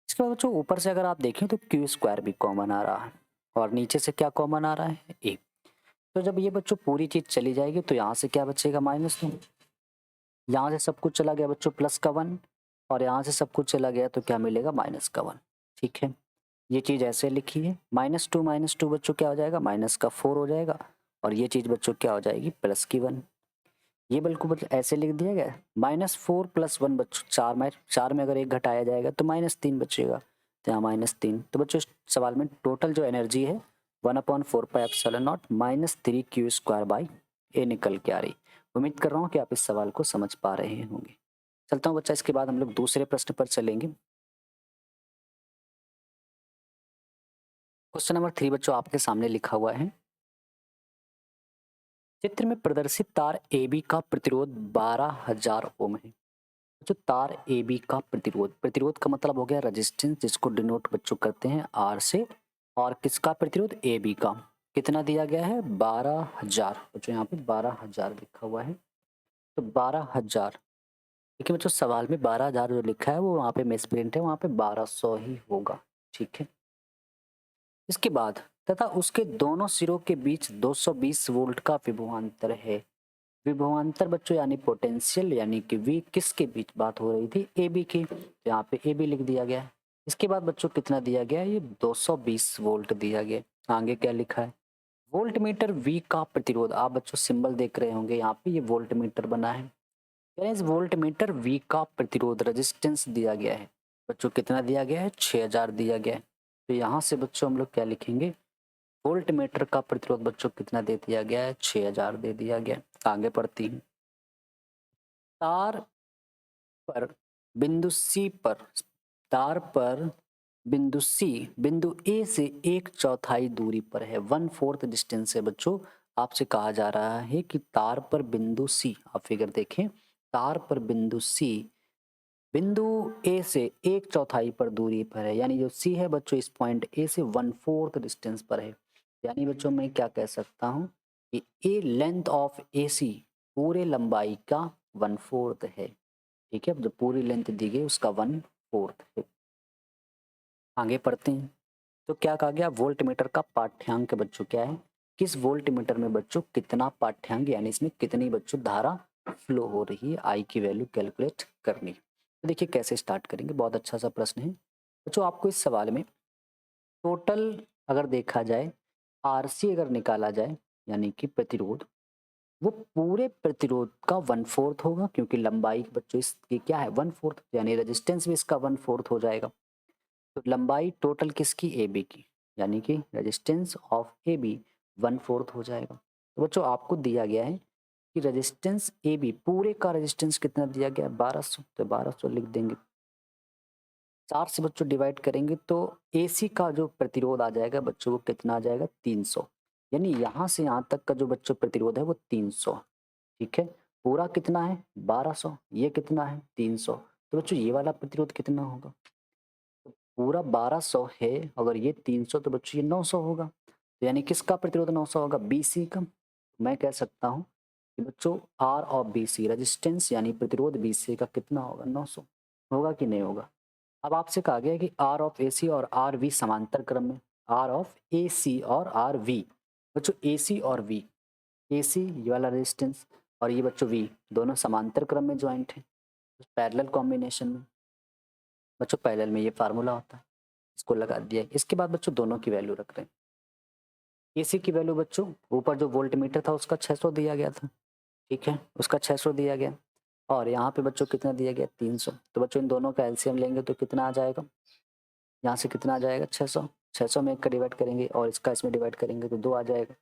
इसके बाद बच्चों ऊपर से अगर आप देखें तो क्यू स्क्वायर भी कॉमन आ रहा है, और नीचे से क्या कॉमन आ रहा है, ए। तो जब ये बच्चों पूरी चीज़ चली जाएगी तो यहाँ से क्या बचेगा, -2। यहाँ से सब कुछ चला गया बच्चों प्लस का 1, और यहाँ से सब कुछ चला गया तो क्या मिलेगा, माइनस का 1। ठीक है। ये चीज़ ऐसे लिखी है, -2 बच्चों क्या हो जाएगा, माइनस का 4 हो जाएगा, और ये चीज़ बच्चों क्या हो जाएगी, प्लस की 1। ये बिल्कुल मतलब ऐसे लिख दिया गया, -4 + 1 बच्चों 4 में, 4 में अगर एक घटाया जाएगा तो -3 बचेगा, तो यहाँ -3। तो बच्चों इस सवाल में टोटल जो एनर्जी है 1/4πε0 -3Q² निकल के आ रही। उम्मीद कर रहा हूँ कि आप इस सवाल को समझ पा रहे होंगे। चलता हूँ बच्चा, इसके बाद हम लोग दूसरे प्रश्न पर चलेंगे। क्वेश्चन नंबर 3 बच्चों आपके सामने लिखा हुआ है, चित्र में प्रदर्शित तार AB का प्रतिरोध 12,000 ओम है। जो तार AB का प्रतिरोध, प्रतिरोध का मतलब हो गया रेजिस्टेंस, जिसको डिनोट बच्चों करते हैं R से, और किसका प्रतिरोध, AB का, कितना दिया गया है, 12,000। बच्चों यहाँ पे 12,000 लिखा हुआ है, तो 12,000। देखिए बच्चों सवाल में 12,000 जो लिखा है वो वहाँ पे मिसप्रिंट है, वहाँ पे 1200 ही होगा। ठीक है। इसके बाद तथा उसके दोनों सिरों के बीच 220 वोल्ट का विभवांतर है। विभवांतर बच्चों यानी पोटेंशियल, यानी कि V किसके बीच बात हो रही थी, AB की, तो यहाँ पे AB लिख दिया गया है। इसके बाद बच्चों कितना दिया गया है, ये 220 वोल्ट दिया गया। आगे क्या लिखा है, वोल्ट मीटर V का प्रतिरोध, आप बच्चों सिंबल देख रहे होंगे यहाँ पे, ये वोल्ट मीटर बना है, यानी इस वोल्ट मीटर V का प्रतिरोध रेजिस्टेंस दिया गया है। बच्चों कितना दिया गया है, 6000 दिया गया है। तो यहाँ से बच्चों हम लोग क्या लिखेंगे, वोल्ट मीटर का प्रतिरोध बच्चों कितना दे दिया गया है, 6000 दे दिया गया है। आगे बढ़ती है, तार पर बिंदु सी पर, तार पर बिंदु सी बिंदु ए से 1/4 दूरी पर है, 1/4 डिस्टेंस है बच्चों। आपसे कहा जा रहा है कि तार पर बिंदु सी, आप फिगर देखें, तार पर बिंदु सी बिंदु ए से 1/4 पर दूरी पर है, यानी जो सी है बच्चों इस पॉइंट ए से 1/4 डिस्टेंस पर है। यानी बच्चों मैं क्या कह सकता हूँ कि ए लेंथ ऑफ ए सी पूरे लंबाई का 1/4 है। ठीक है, जो पूरी लेंथ दी गई उसका 1/4 है। आगे पढ़ते हैं, तो क्या कहा गया, वोल्ट मीटर का पाठ्यांक बच्चों क्या है, किस वोल्ट मीटर में बच्चों कितना पाठ्यांक, यानी इसमें कितनी बच्चों धारा फ्लो हो रही है, आई की वैल्यू कैलकुलेट करनी। तो देखिए कैसे स्टार्ट करेंगे, बहुत अच्छा सा प्रश्न है बच्चों। आपको इस सवाल में टोटल अगर देखा जाए, आरसी अगर निकाला जाए, यानी कि प्रतिरोध, वो पूरे प्रतिरोध का 1/4 होगा, क्योंकि लंबाई बच्चों इसकी क्या है, 1/4, यानी रेजिस्टेंस भी इसका 1/4 हो जाएगा। तो लंबाई टोटल किसकी, ए बी की, यानी कि रेजिस्टेंस ऑफ ए बी 1/4 हो जाएगा। तो बच्चों आपको दिया गया है कि रेजिस्टेंस ए बी पूरे का रेजिस्टेंस कितना दिया गया है 1200, तो 1200 लिख देंगे। 4 से बच्चों डिवाइड करेंगे तो एसी का जो प्रतिरोध आ जाएगा बच्चों वो कितना आ जाएगा 300, यानी यहाँ से यहाँ तक का जो बच्चों प्रतिरोध है वो 300। ठीक है, पूरा कितना है 1200, ये कितना है 300, तो बच्चों ये वाला प्रतिरोध कितना होगा, तो पूरा 1200 है, अगर ये 300 तो बच्चों ये 900 होगा, तो यानी किसका प्रतिरोध 900 होगा, बीसी का। मैं कह सकता हूँ कि बच्चों आर ऑफ बीसी रेजिस्टेंस यानी प्रतिरोध बीसी का कितना होगा 900, होगा कि नहीं होगा। अब आपसे कहा गया है कि आर ऑफ ए सी और आर वी समांतर क्रम में, आर ऑफ ए सी और आर वी, बच्चों ए सी और वी, ए सी ये वाला रेजिस्टेंस और ये बच्चों वी दोनों समांतर क्रम में ज्वाइंट है, पैरेलल कॉम्बिनेशन में। बच्चों पैरेलल में ये फार्मूला होता है, इसको लगा दिया। इसके बाद बच्चों दोनों की वैल्यू रख रहे हैं। एसी की वैल्यू बच्चों ऊपर जो वोल्ट मीटर था उसका 600 दिया गया था, ठीक है, उसका 600 दिया गया, और यहाँ पे बच्चों कितना दिया गया 300, तो बच्चों इन दोनों का एलसीएम लेंगे तो कितना आ जाएगा, यहाँ से कितना आ जाएगा 600, 600 में एक का डिवाइड करेंगे और इसका इसमें डिवाइड करेंगे तो 2 आ जाएगा,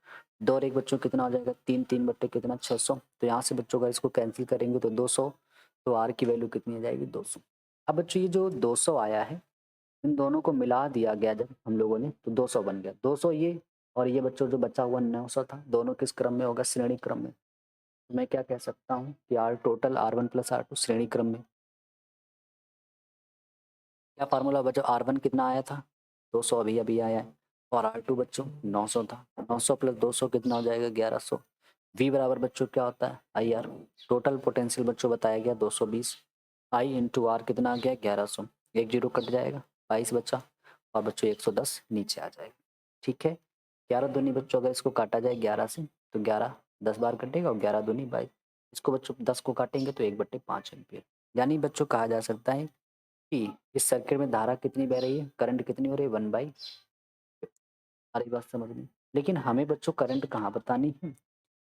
2 और 1 बच्चों कितना हो जाएगा 3, 3 बट्टे कितना 600, तो यहाँ से बच्चों का इसको कैंसिल करेंगे तो 200, तो आर की वैल्यू कितनी आ जाएगी 200। अब बच्चों ये जो 200 आया है इन दोनों को मिला दिया गया जब हम लोगों ने तो 200 बन गया, 200 ये और ये बच्चों जो बचा हुआ 900 था, दोनों किस क्रम में होगा, श्रेणी क्रम में। तो मैं क्या कह सकता हूँ कि are total R1 plus R2 श्रेणी क्रम में। क्या फार्मूला बच्चों, R1 कितना आया था 200 अभी अभी आया है, और R2 बच्चों 900 था, 900 प्लस 200 कितना हो जाएगा 1100। V बराबर बच्चों क्या होता है IR, टोटल पोटेंशियल बच्चों बताया गया 220, I इंटू आर कितना आ गया 1100, एक जीरो कट जाएगा 22 बच्चा, और बच्चों 110 नीचे आ जाएगा। ठीक है, 11 दूनी बच्चों अगर इसको काटा जाए 11 से तो 11 10 बार कटेगा और 11 दूनी 22, इसको बच्चों 10 को काटेंगे तो 1/5 एम्पियर, यानी बच्चों कहा जा सकता है कि इस सर्किट में धारा कितनी बह रही है, करंट कितनी हो रही है 1/, हमारी बात समझ में। लेकिन हमें बच्चों करंट कहाँ बतानी है,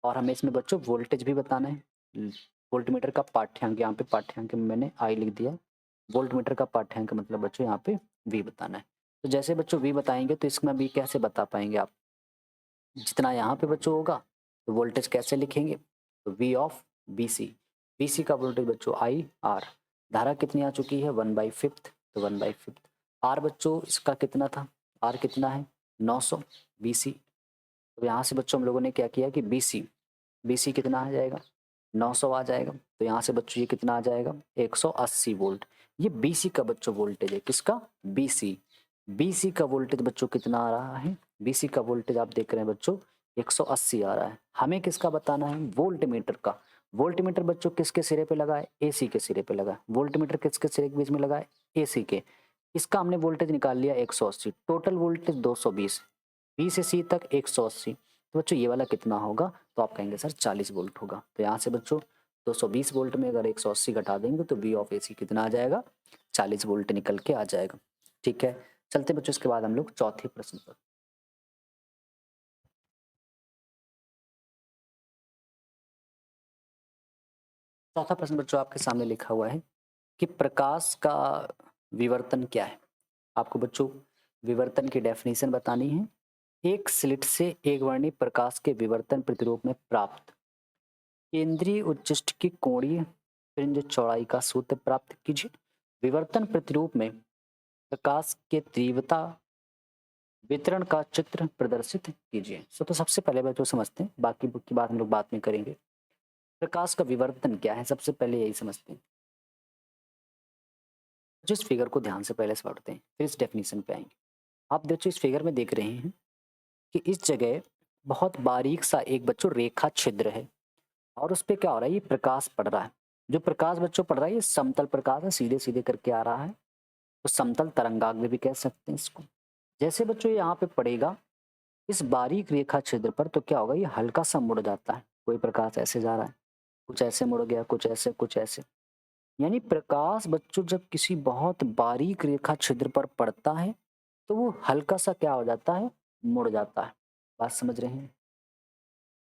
और हमें इसमें बच्चों वोल्टेज भी बताना है। वोल्ट मीटर का पाठ्यांक, यहाँ पे पाठ्यांक में मैंने आई लिख दिया, वोल्ट मीटर का पाठ्यांक मतलब बच्चों यहाँ पे वी बताना है। तो जैसे बच्चों वी बताएंगे तो इसमें वी कैसे बता पाएंगे आप, जितना यहाँ पे बच्चों होगा तो वोल्टेज कैसे लिखेंगे, तो V of B C, B C का वोल्टेज बच्चों आई आर, धारा कितनी आ चुकी है 1/5, तो 1/5 आर बच्चों इसका कितना था, आर कितना है 900 बी सी, तो यहाँ से बच्चों हम लोगों ने क्या किया कि बी सी कितना आ जाएगा 900 आ जाएगा, तो यहाँ से बच्चों ये कितना आ जाएगा 180 वोल्ट। ये बीसी का बच्चों वोल्टेज है, किसका बीसी, बीसी का वोल्टेज बच्चों कितना आ रहा है, बीसी का वोल्टेज आप देख रहे हैं बच्चों 180 आ रहा है। हमें किसका बताना है, वोल्ट मीटर का। वोल्ट मीटर बच्चों किसके सिरे पे लगा है, एसी के सिरे पे लगा है। वोल्ट मीटर किसके सिरे के बीच में लगा है, एसी के। इसका हमने वोल्टेज निकाल लिया 180, टोटल वोल्टेज 220, बी से सी तक 180, तो बच्चों ये वाला कितना होगा, तो आप कहेंगे सर 40 वोल्ट होगा। तो यहाँ से बच्चों 220 वोल्ट में अगर 180 घटा देंगे तो वी ऑफ एसी कितना आ जाएगा 40 वोल्ट निकल के आ जाएगा। ठीक है, चलते बच्चों इसके बाद हम लोग चौथे प्रश्न पर। चौथा प्रश्न बच्चों आपके सामने लिखा हुआ है कि प्रकाश का विवर्तन क्या है। आपको बच्चों विवर्तन की डेफिनेशन बतानी है। एक स्लिट से एक वर्णी प्रकाश के विवर्तन प्रतिरूप में प्राप्त केंद्रीय उच्चिष्ट की कोणीय फ्रिंज चौड़ाई का सूत्र प्राप्त कीजिए। विवर्तन प्रतिरूप में प्रकाश के तीव्रता वितरण का चित्र प्रदर्शित कीजिए। तो सबसे पहले बच्चों समझते हैं, बाकी की बात हम लोग बाद में करेंगे। प्रकाश का विवर्तन क्या है, सबसे पहले यही समझते हैं। जिस फिगर को ध्यान से पहले से पढ़ते हैं फिर इस डेफिनेशन पे आएंगे। आप बच्चों इस फिगर में देख रहे हैं कि इस जगह बहुत बारीक सा एक बच्चों रेखा छिद्र है और उस पे क्या हो रहा है, ये प्रकाश पड़ रहा है। जो प्रकाश बच्चों पड़ रहा है ये समतल प्रकाश है, सीधे सीधे करके आ रहा है, तो समतल तरंगाग्र भी कह सकते हैं इसको। जैसे बच्चों ये यहाँ पे पड़ेगा इस बारीक रेखा छिद्र पर तो क्या होगा, ये हल्का सा मुड़ जाता है। कोई प्रकाश ऐसे जा रहा है, कुछ ऐसे मुड़ गया, कुछ ऐसे कुछ ऐसे, यानी प्रकाश बच्चों जब किसी बहुत बारीक रेखा छिद्र पर पड़ता है तो वो हल्का सा क्या हो जाता है, मुड़ जाता है। बात समझ रहे हैं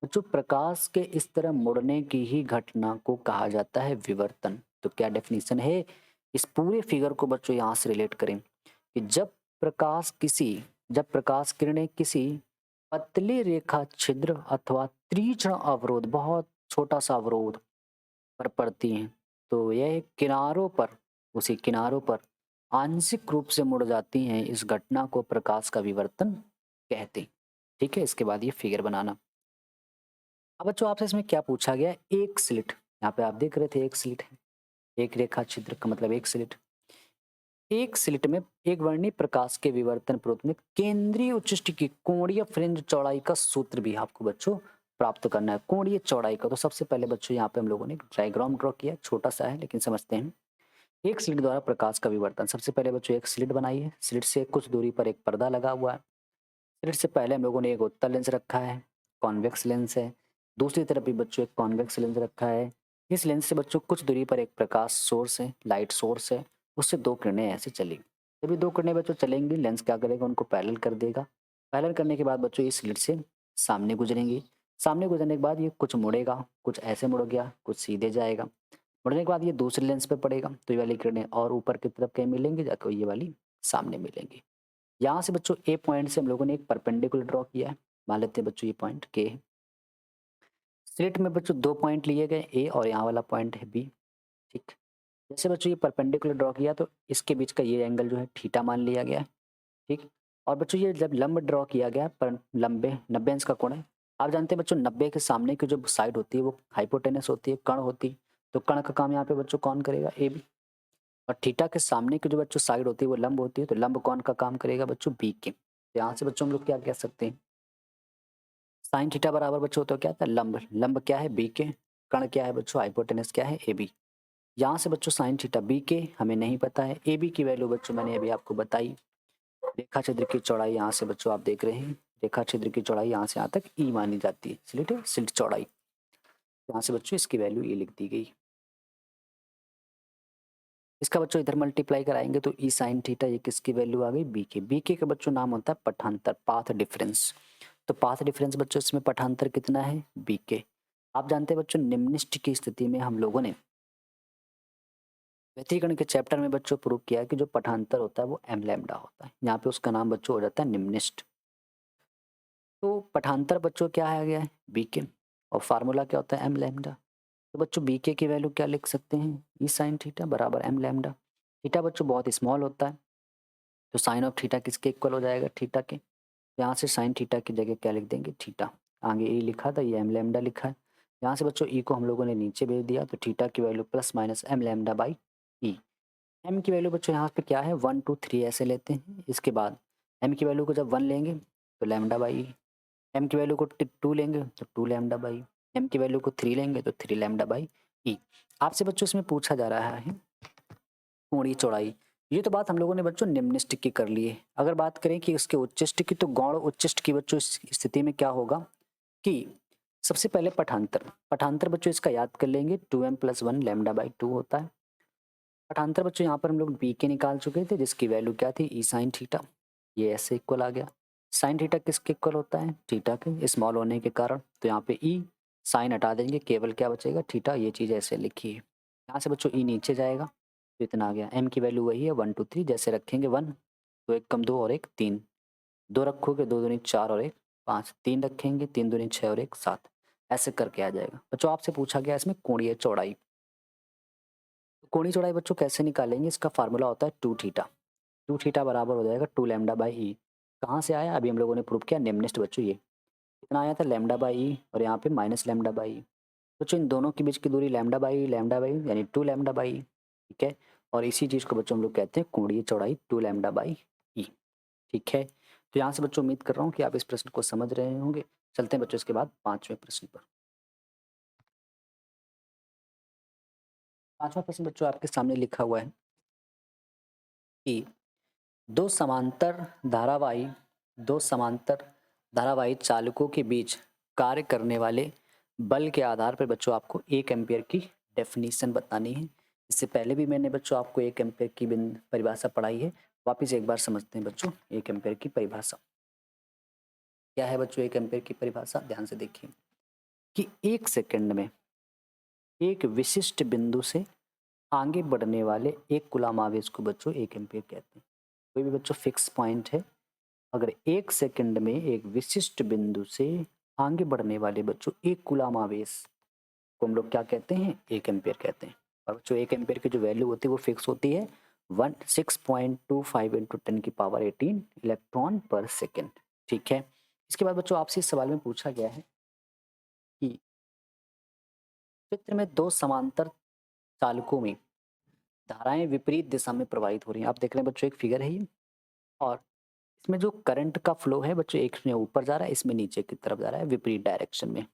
बच्चों, प्रकाश के इस तरह मुड़ने की ही घटना को कहा जाता है विवर्तन। तो क्या डेफिनेशन है, इस पूरे फिगर को बच्चों यहाँ से रिलेट करें कि जब प्रकाश किरणें किसी पतली रेखा छिद्र अथवा तीक्ष्ण अवरोध, बहुत छोटा सा अवरोध पर पड़ती हैं तो यह किनारों पर, उसी किनारों पर आंशिक रूप से मुड़ जाती हैं। इस घटना को प्रकाश का विवर्तन कहते हैं। ठीक है, इसके बाद ये फिगर बनाना। अब बच्चों आपसे इसमें क्या पूछा गया है? एक स्लिट, यहाँ पे आप देख रहे थे एक स्लिट है, एक रेखा छिद्र का मतलब एक स्लिट। एक स्लिट में एक वर्णीय प्रकाश के विवर्तन प्रोत में केंद्रीय उच्चिष्ट की कोणीय फ्रिंज चौड़ाई का सूत्र भी आपको बच्चों प्राप्त करना है। कोणीय चौड़ाई का तो सबसे पहले बच्चों यहाँ पे हम लोगों ने एक डायग्राम ड्रॉ किया, छोटा सा है लेकिन समझते हैं। एक स्लिट द्वारा प्रकाश का विवर्तन, सबसे पहले बच्चों एक स्लिट बनाई है, स्लिट से कुछ दूरी पर एक पर्दा लगा हुआ है। स्लिट से पहले हम लोगों ने एक उत्तल लेंस रखा है, कॉन्वेक्स लेंस है। दूसरी तरफ भी बच्चों एक कॉन्वेक्स लेंस रखा है। इस लेंस से बच्चों कुछ दूरी पर एक प्रकाश सोर्स है, लाइट सोर्स है, उससे दो किरणें ऐसे चलेंगी। जब ये दो किरणें बच्चों चलेंगी, लेंस क्या करेगा, उनको पैरेलल कर देगा। पैरेलल करने के बाद बच्चों इस स्लिट से सामने गुजरेंगी। सामने गुजरने के बाद ये कुछ मुड़ेगा, कुछ ऐसे मुड़ गया, कुछ सीधे जाएगा। मुड़ने के बाद ये दूसरे लेंस पे पड़ेगा तो ये वाली किरणें और ऊपर की तरफ कहीं मिलेंगी, जाकर ये वाली सामने मिलेंगी। यहाँ से बच्चों ए पॉइंट से हम लोगों ने एक परपेंडिकुलर ड्रॉ किया है, मान लेते हैं बच्चों ये पॉइंट के है। स्लिट में बच्चों दो पॉइंट लिए गए, ए और यहाँ वाला पॉइंट है बी। ठीक, जैसे बच्चों ये परपेंडिकुलर ड्रॉ किया तो इसके बीच का ये एंगल जो है थीटा मान लिया गया है। ठीक, और बच्चों ये जब लंब ड्रॉ किया गया पर लंबे 90 अंश का कोण है। आप जानते हैं बच्चों 90 के सामने की जो साइड होती है वो हाइपोटेनस होती है, कर्ण होती है। तो कर्ण का काम यहाँ पे बच्चों कौन करेगा, ए बी। और थीटा के सामने की जो बच्चों साइड होती है वो लंब होती है, तो लंब कौन का काम करेगा बच्चों, बी के। तो यहाँ से बच्चों हम लोग क्या कह सकते हैं, साइन थीटा बराबर बच्चों तो क्या था, लंब। लंब क्या है, बी के। कर्ण क्या है बच्चों, हाइपोटेनस क्या है, ए बी। यहाँ से बच्चों साइन थीटा बी के हमें नहीं पता है, ए बी की वैल्यू बच्चों मैंने अभी आपको बताई। रेखा छिद्र की चौड़ाई यहाँ से बच्चों आप देख रहे हैं, रेखा छिद्र की चौड़ाई यहाँ से यहाँ तक ई मानी जाती है, स्लिट स्लिट चौड़ाई। यहाँ से बच्चों इसकी वैल्यू ई लिख दी गई। इसका बच्चों इधर मल्टीप्लाई कराएंगे तो ई साइन थीटा, ये किसकी वैल्यू आ गई, बी के। बी के का बच्चों नाम होता है पठांतर, पाथ डिफरेंस। तो पाथ डिफरेंस बच्चों इसमें पठांतर कितना है, बी के। आप जानते हैं बच्चों निम्निष्ट की स्थिति में हम लोगों ने व्यतिकरण के चैप्टर में बच्चों प्रूव किया कि जो पठांतर होता है वो एम लैम्डा होता है। यहाँ पे उसका नाम बच्चों हो जाता है निम्निष्ट। तो पठांतर बच्चों क्या आ गया है, बी के, और फार्मूला क्या होता है, एम लैम्डा। तो बच्चों बी के की वैल्यू क्या लिख सकते हैं, ई साइन थीटा बराबर एम लैम्डा। थीटा बच्चों बहुत स्मॉल होता है तो साइन ऑफ थीटा किसके इक्वल हो जाएगा, थीटा के। यहाँ से साइन थीटा की जगह क्या लिख देंगे, थीटा। आगे ई लिखा था, ये एम लैम्डा लिखा है। यहाँ से बच्चों ई को हम लोगों ने नीचे भेज दिया तो थीटा की value plus minus M lambda by E. M की वैल्यू बच्चों यहाँ पे क्या है, 1 2 3 ऐसे लेते हैं। इसके बाद एम की वैल्यू को जब 1 लेंगे तो लैम्डा बाई ई। एम की वैल्यू को 2 लेंगे तो 2 लैम्डा बाई। एम की वैल्यू को 3 लेंगे तो 3 लैम्डा बाई ई। आपसे बच्चों इसमें पूछा जा रहा है कोणीय चौड़ाई। ये तो बात हम लोगों ने बच्चों निम्निष्ट की कर ली है। अगर बात करें कि इसके उच्चिष्ट की, तो गौण उच्चिष्ट की बच्चों इस स्थिति में क्या होगा कि सबसे पहले पठांतर, पठांतर बच्चों इसका याद कर लेंगे, 2m + 1 लैम्डा बाई 2 होता है। पठांतर बच्चों यहाँ पर हम लोग बी के निकाल चुके थे जिसकी वैल्यू क्या थी, ई साइन थीटा। ये ऐसे इक्वल आ गया। साइन थीटा किसके इक्वल होता है, थीटा के, स्मॉल होने के कारण। तो यहाँ पे ई साइन हटा देंगे, केवल क्या बचेगा, थीटा। ये चीज़ ऐसे लिखी है। यहाँ से बच्चों ई नीचे जाएगा तो इतना आ गया। एम की वैल्यू वही है 1 2 3, जैसे रखेंगे 1 तो 1 कम 2 और 1 3, 2 रखोगे 2 दूनी 4 और 1 5, 3 रखेंगे 3 दूनी 6 और 1 7, ऐसे करके आ जाएगा। बच्चों आपसे पूछा गया इसमें कोणीय चौड़ाई। कोणीय चौड़ाई बच्चों कैसे निकालेंगे, इसका फार्मूला होता है 2 थीटा। 2 थीटा बराबर हो जाएगा 2 लैम्डा बाई ई। कहाँ से आया, अभी हम लोगों ने प्रूव किया निम्निष्ट बच्चों। ये कितना आया था, लैम्डा बाई ई, और यहाँ पे माइनस लैम्डा बाई ई। बच्चों इन दोनों के बीच की दूरी लैम्डा बाई यानी 2 लैम्डा बाई ई। ठीक है, और इसी चीज़ को बच्चों हम लोग कहते हैं कोणीय चौड़ाई, 2 लैम्डा बाई ई। ठीक है, तो यहाँ से बच्चों उम्मीद कर रहा हूँ कि आप इस प्रश्न को समझ रहे होंगे। चलते हैं बच्चों इसके बाद पांचवें प्रश्न पर। पांचवा प्रश्न बच्चों आपके सामने लिखा हुआ है कि दो समांतर धारावाही दो समांतर धारावाही चालकों के बीच कार्य करने वाले बल के आधार पर बच्चों आपको 1 एम्पियर की डेफिनेशन बतानी है। इससे पहले भी मैंने बच्चों आपको 1 एम्पियर की परिभाषा पढ़ाई है। वापिस एक बार समझते हैं बच्चों 1 एम्पियर की परिभाषा क्या है। बच्चों 1 एम्पियर की परिभाषा ध्यान से देखिए कि 1 सेकंड में एक विशिष्ट बिंदु से आगे बढ़ने वाले एक कूलाम आवेश को बच्चों 1 एम्पियर कहते हैं। कोई भी बच्चों फिक्स पॉइंट है, अगर 1 सेकंड में एक विशिष्ट बिंदु से आगे बढ़ने वाले बच्चों एक कूलाम आवेश को हम लोग क्या कहते हैं, 1 एम्पियर कहते हैं। और बच्चों 1 एम्पियर की जो वैल्यू होती है वो फिक्स होती है 6.25 इंटू 10⁻18 इलेक्ट्रॉन पर सेकेंड। ठीक है। इसके बाद बच्चों आपसे इस सवाल में पूछा गया है कि चित्र में 2 समांतर चालकों में धाराएं विपरीत दिशा में प्रवाहित हो रही हैं। आप देख रहे हैं बच्चों एक फिगर है ये, और इसमें जो करंट का फ्लो है बच्चों, एक में ऊपर जा रहा है, इसमें नीचे की तरफ जा रहा है विपरीत डायरेक्शन में।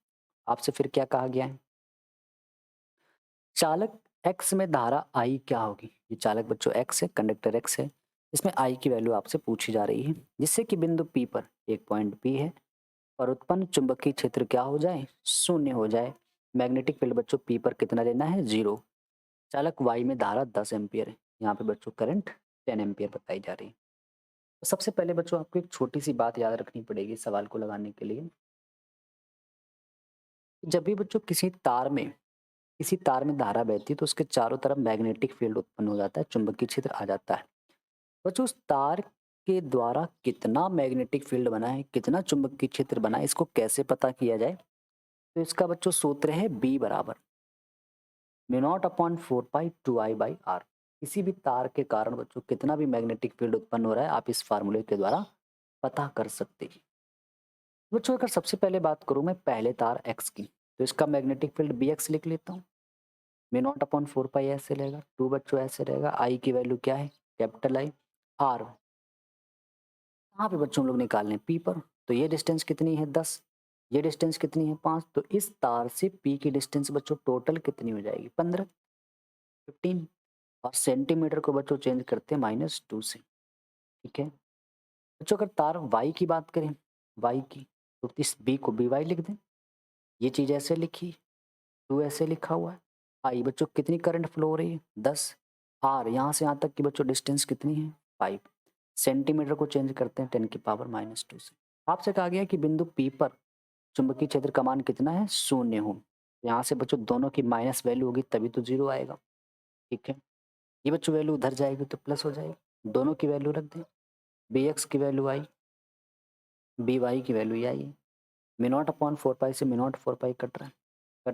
आपसे फिर क्या कहा गया है, चालक एक्स में धारा आई क्या होगी। ये चालक बच्चों एक्स है, कंडक्टर एक्स है, इसमें आई की वैल्यू आपसे पूछी जा रही है, जिससे कि बिंदु पी पर एक पॉइंट पी है और उत्पन्न चुंबकीय क्षेत्र क्या हो जाए, शून्य हो जाए। मैग्नेटिक फील्ड बच्चों पी पर कितना लेना है, 0। चालक वाई में धारा 10 एम्पियर है, यहाँ पे बच्चों करंट 10 एम्पियर बताई जा रही है। तो सबसे पहले बच्चों आपको एक छोटी सी बात याद रखनी पड़ेगी सवाल को लगाने के लिए। जब भी बच्चों किसी तार में धारा बहती है तो उसके चारों तरफ मैग्नेटिक फील्ड उत्पन्न हो जाता है, चुंबकीय क्षेत्र आ जाता है। बच्चों उस तार के द्वारा कितना मैग्नेटिक फील्ड बना है, कितना चुंबकीय क्षेत्र बना है, इसको कैसे पता किया जाए। तो इसका बच्चों सूत्र है बी बराबर μ0/4π2I/r। किसी भी तार के कारण बच्चों कितना भी मैग्नेटिक फील्ड उत्पन्न हो रहा है आप इस फार्मूले के द्वारा पता कर सकते हैं। बच्चों अगर सबसे पहले बात करूं मैं पहले तार x की, तो इसका मैग्नेटिक फील्ड bx लिख लेता हूँ। μ0/4π ऐसे रहेगा, 2 बच्चों ऐसे रहेगा, आई की वैल्यू क्या है, कैपिटल आई। आर यहाँ पे बच्चों हम लोग निकाल लें पी पर, तो ये डिस्टेंस कितनी है 10, ये डिस्टेंस कितनी है 5, तो इस तार से पी की डिस्टेंस बच्चों टोटल कितनी हो जाएगी 15 15। और सेंटीमीटर को बच्चों चेंज करते हैं -2 से। ठीक है बच्चों, अगर तार वाई की बात करें, वाई की, तो इस बी को बी वाई लिख दें, ये चीज़ ऐसे लिखी, 2 ऐसे लिखा हुआ है। आई बच्चों कितनी करंट फ्लो हो रही है 10। आर यहाँ से यहाँ तक की बच्चों डिस्टेंस कितनी है 5। सेंटीमीटर को चेंज करते हैं 10⁻⁻2 से। आपसे कहा गया कि बिंदु पी पर चुंबकीय क्षेत्र का मान कितना है, 0 हो। यहाँ से बच्चों दोनों की माइनस वैल्यू होगी तभी तो 0 आएगा। ठीक है, ये बच्चों वैल्यू उधर जाएगी तो प्लस हो जाएगी, दोनों की वैल्यू रख दें। बी एक्स की वैल्यू आई, बी वाई की वैल्यू ये आई है। μ0/4π से μ0/4π कट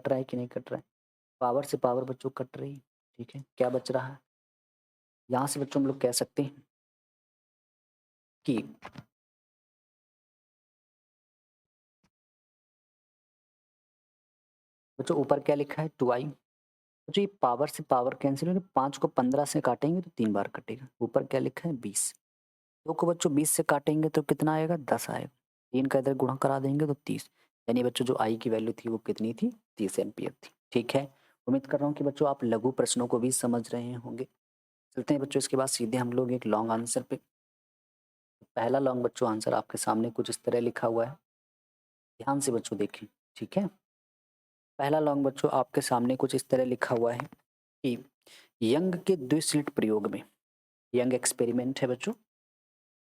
रहा है कि नहीं कट रहा है, पावर से पावर बच्चों कट रही है। ठीक है, क्या बच रहा है, यहाँ से बच्चों हम लोग कह सकते हैं कि बच्चों ऊपर क्या लिखा है 2i। बच्चों ये पावर से पावर कैंसिल होगी, 5 को 15 से काटेंगे तो 3 बार कटेगा। ऊपर क्या लिखा है 20, 2 को बच्चों 20 से काटेंगे तो कितना आएगा 10 आएगा, 3 का इधर गुणा करा देंगे तो 30। यानी बच्चों जो आई की वैल्यू थी वो कितनी थी, 30 एम्पियर थी। ठीक है, उम्मीद कर रहा हूँ कि बच्चों आप लघु प्रश्नों को भी समझ रहे होंगे। चलते हैं बच्चों इसके बाद सीधे हम लोग एक लॉन्ग आंसर पे। पहला लॉन्ग बच्चों आंसर आपके सामने कुछ इस तरह लिखा हुआ है, ध्यान से बच्चों देखें। ठीक है, पहला लॉन्ग बच्चों आपके सामने कुछ इस तरह लिखा हुआ है कि यंग के द्विस्लिट प्रयोग में, यंग एक्सपेरिमेंट है बच्चों,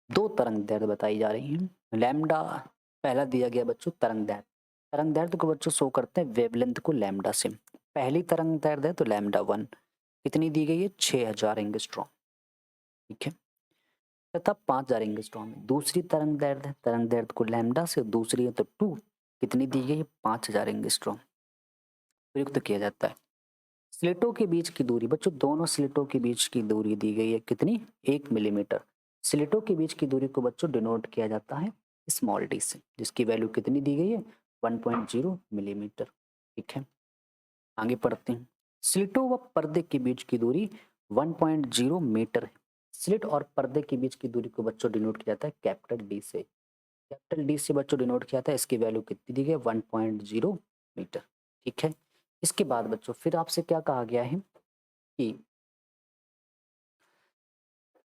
2 तरंग दैर्ध्य बताई जा रही हैं। लैम्डा पहला दिया गया बच्चों तरंग दैर्ध्य, तरंग दैर्ध्य को बच्चों शो करते हैं वेवलेंथ को लैम्डा से। पहली तरंग दैर्ध्य है तो लैम्डा 1 कितनी दी गई है 6000 एंगस्ट्रॉम। ठीक है, तथा 5000 एंगस्ट्रॉम है। दूसरी तरंग दैर्ध्य है, तरंग दैर्ध्य को लैम्डा से, दूसरी है तो 2 कितनी दी गई है 5000 एंगस्ट्रॉम प्रयुक्त किया जाता है। स्लिटों के बीच की दूरी बच्चों, दोनों स्लिटों के बीच की दूरी दी गई है कितनी, 1 मिलीमीटर। स्लिटों के बीच की दूरी को बच्चों डिनोट किया जाता है स्मॉल डी से, जिसकी वैल्यू कितनी दी गई है 1.0 मिलीमीटर। ठीक है, आगे पढ़ते हैं। स्लिटों व पर्दे के बीच की दूरी 1.0 मीटर है। स्लिट और पर्दे के बीच की दूरी को बच्चों डिनोट किया जाता है कैपिटल डी से, कैपिटल डी से बच्चों डिनोट किया जाता है, इसकी वैल्यू कितनी दी गई है 1.0 मीटर। ठीक है, इसके बाद बच्चों फिर आपसे क्या कहा गया है कि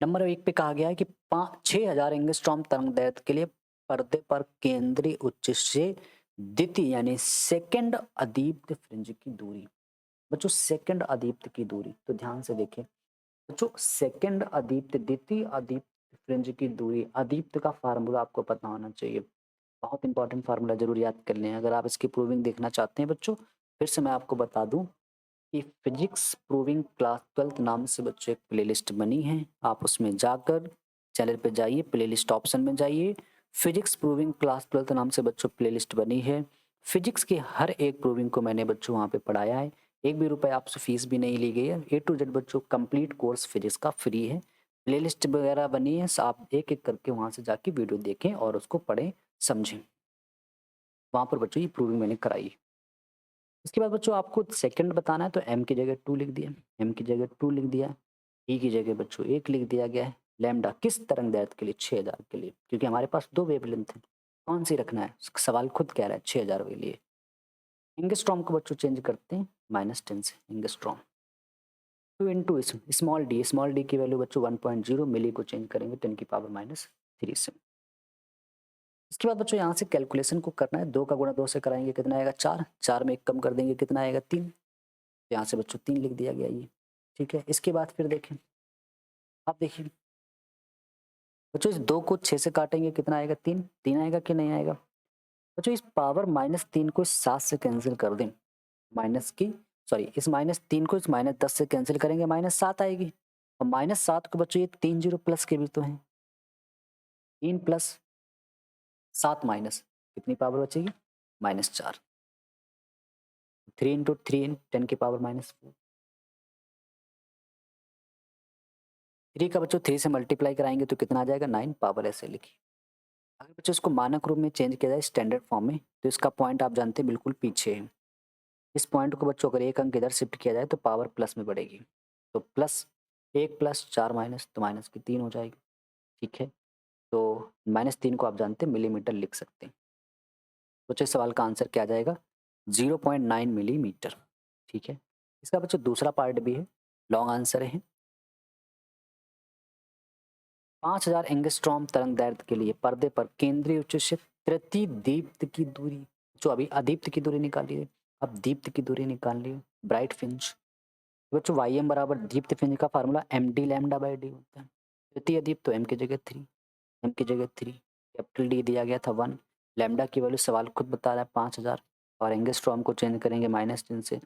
नंबर 1 पे कहा गया है कि 6000 एंगस्ट्रॉम तरंग दैर्ध्य के लिए पर्दे पर केंद्रीय उच्च से द्वितीय यानी सेकंड अदीप्त फ्रिंज की दूरी। बच्चों सेकंड अदीप्त की दूरी, तो ध्यान से देखें बच्चों, सेकंड अदीप्त द्वितीय अदीप्त फ्रिंज की दूरी, अदीप्त का फार्मूला आपको पता होना चाहिए, बहुत इंपॉर्टेंट फार्मूला जरूर याद कर लें। अगर आप इसकी प्रूविंग देखना चाहते हैं बच्चों, फिर से मैं आपको बता दूं कि फिजिक्स प्रूविंग क्लास 12 नाम से बच्चों एक प्लेलिस्ट बनी है, आप उसमें जाकर चैनल पे जाइए, प्लेलिस्ट ऑप्शन में जाइए, फिजिक्स प्रूविंग क्लास 12 नाम से बच्चों प्लेलिस्ट बनी है। फिजिक्स की हर एक प्रूविंग को मैंने बच्चों वहाँ पे पढ़ाया है। एक भी रुपए आपसे फीस भी नहीं ली गई है। ए टू जेड बच्चों कंप्लीट कोर्स फिजिक्स का फ्री है। प्लेलिस्ट वगैरह बनी है, आप एक एक करके वहाँ से जाके वीडियो देखें और उसको पढ़ें समझें। वहाँ पर बच्चों ये प्रूविंग मैंने कराई है। इसके बाद बच्चों आपको सेकंड बताना है, तो एम की जगह 2 लिख दिया, एम की जगह 2 लिख दिया, ई की जगह बच्चों 1 लिख दिया गया है। लैम्डा किस तरंगदैर्घ्य के लिए? 6000 के लिए, क्योंकि हमारे पास 2 वेवलेंथ है। कौन सी रखना है? सवाल खुद कह रहा है 6000 के लिए। एंगस्ट्रॉम को बच्चों चेंज करते हैं -10 से, एंगस्ट्रॉम 2 इंटू स्मॉल डी की वैल्यू बच्चों 1.0 मिली को चेंज करेंगे 10⁻³ से। इसके बाद बच्चों यहाँ से कैलकुलेशन को करना है। 2 का गुणा 2 से कराएंगे कितना आएगा? 4, 4 में 1 कम कर देंगे कितना आएगा? 3। यहाँ से बच्चों 3 लिख दिया गया ये, ठीक है। इसके बाद फिर देखें, आप देखिए बच्चों, इस 2 को 6 से काटेंगे कितना आएगा? 3, 3 आएगा कि नहीं आएगा? बच्चों इस पावर -3 को इस 7 से कैंसिल कर दें, माइनस की सॉरी इस -3 को इस -10 से कैंसिल करेंगे, -7 आएगी। और -7 को बच्चों ये 3 जीरो प्लस के भी तो हैं, 3 प्लस 7 माइनस कितनी पावर बचेगी? -4। 3 इंटू 3 10⁻⁻⁴। 3 का बच्चों 3 से मल्टीप्लाई कराएंगे तो कितना आ जाएगा? 9 पावर ऐसे लिखी। अगर बच्चों इसको मानक रूप में चेंज किया जाए स्टैंडर्ड फॉर्म में, तो इसका पॉइंट आप जानते हैं बिल्कुल पीछे है। इस पॉइंट को बच्चों अगर एक अंक इधर शिफ्ट किया जाए तो पावर प्लस में बढ़ेगी, तो प्लस 1 प्लस 4 माइनस तो माइनस की 3 हो जाएगी, ठीक है। तो -3 को आप जानते हैं मिलीमीटर लिख सकते हैं। बच्चों इस सवाल का आंसर क्या आ जाएगा? 0.9 मिलीमीटर, ठीक है। इसका बच्चों दूसरा पार्ट भी है, लॉन्ग आंसर है। 5000 एंगस्ट्रॉम तरंगदैर्घ्य के लिए पर्दे पर केंद्रीय उच्च से प्रतिदीप्त की दूरी, जो अभी अदीप्त की दूरी निकाली है, अब दीप्त की दूरी निकाल ली, ब्राइट फ्रिंज। बच्चों वाई एम बराबर दीप्त फ्रिंज का formula M D lambda by D होता है। तृतीय दीप्त तो एम की जगह 3, एम की जगह 3, कैपिटल डी दिया गया था 1, लैम्डा की वैल्यू सवाल खुद बता रहा है 5000, और एंगस्ट्रॉम को चेंज करेंगे -10 से।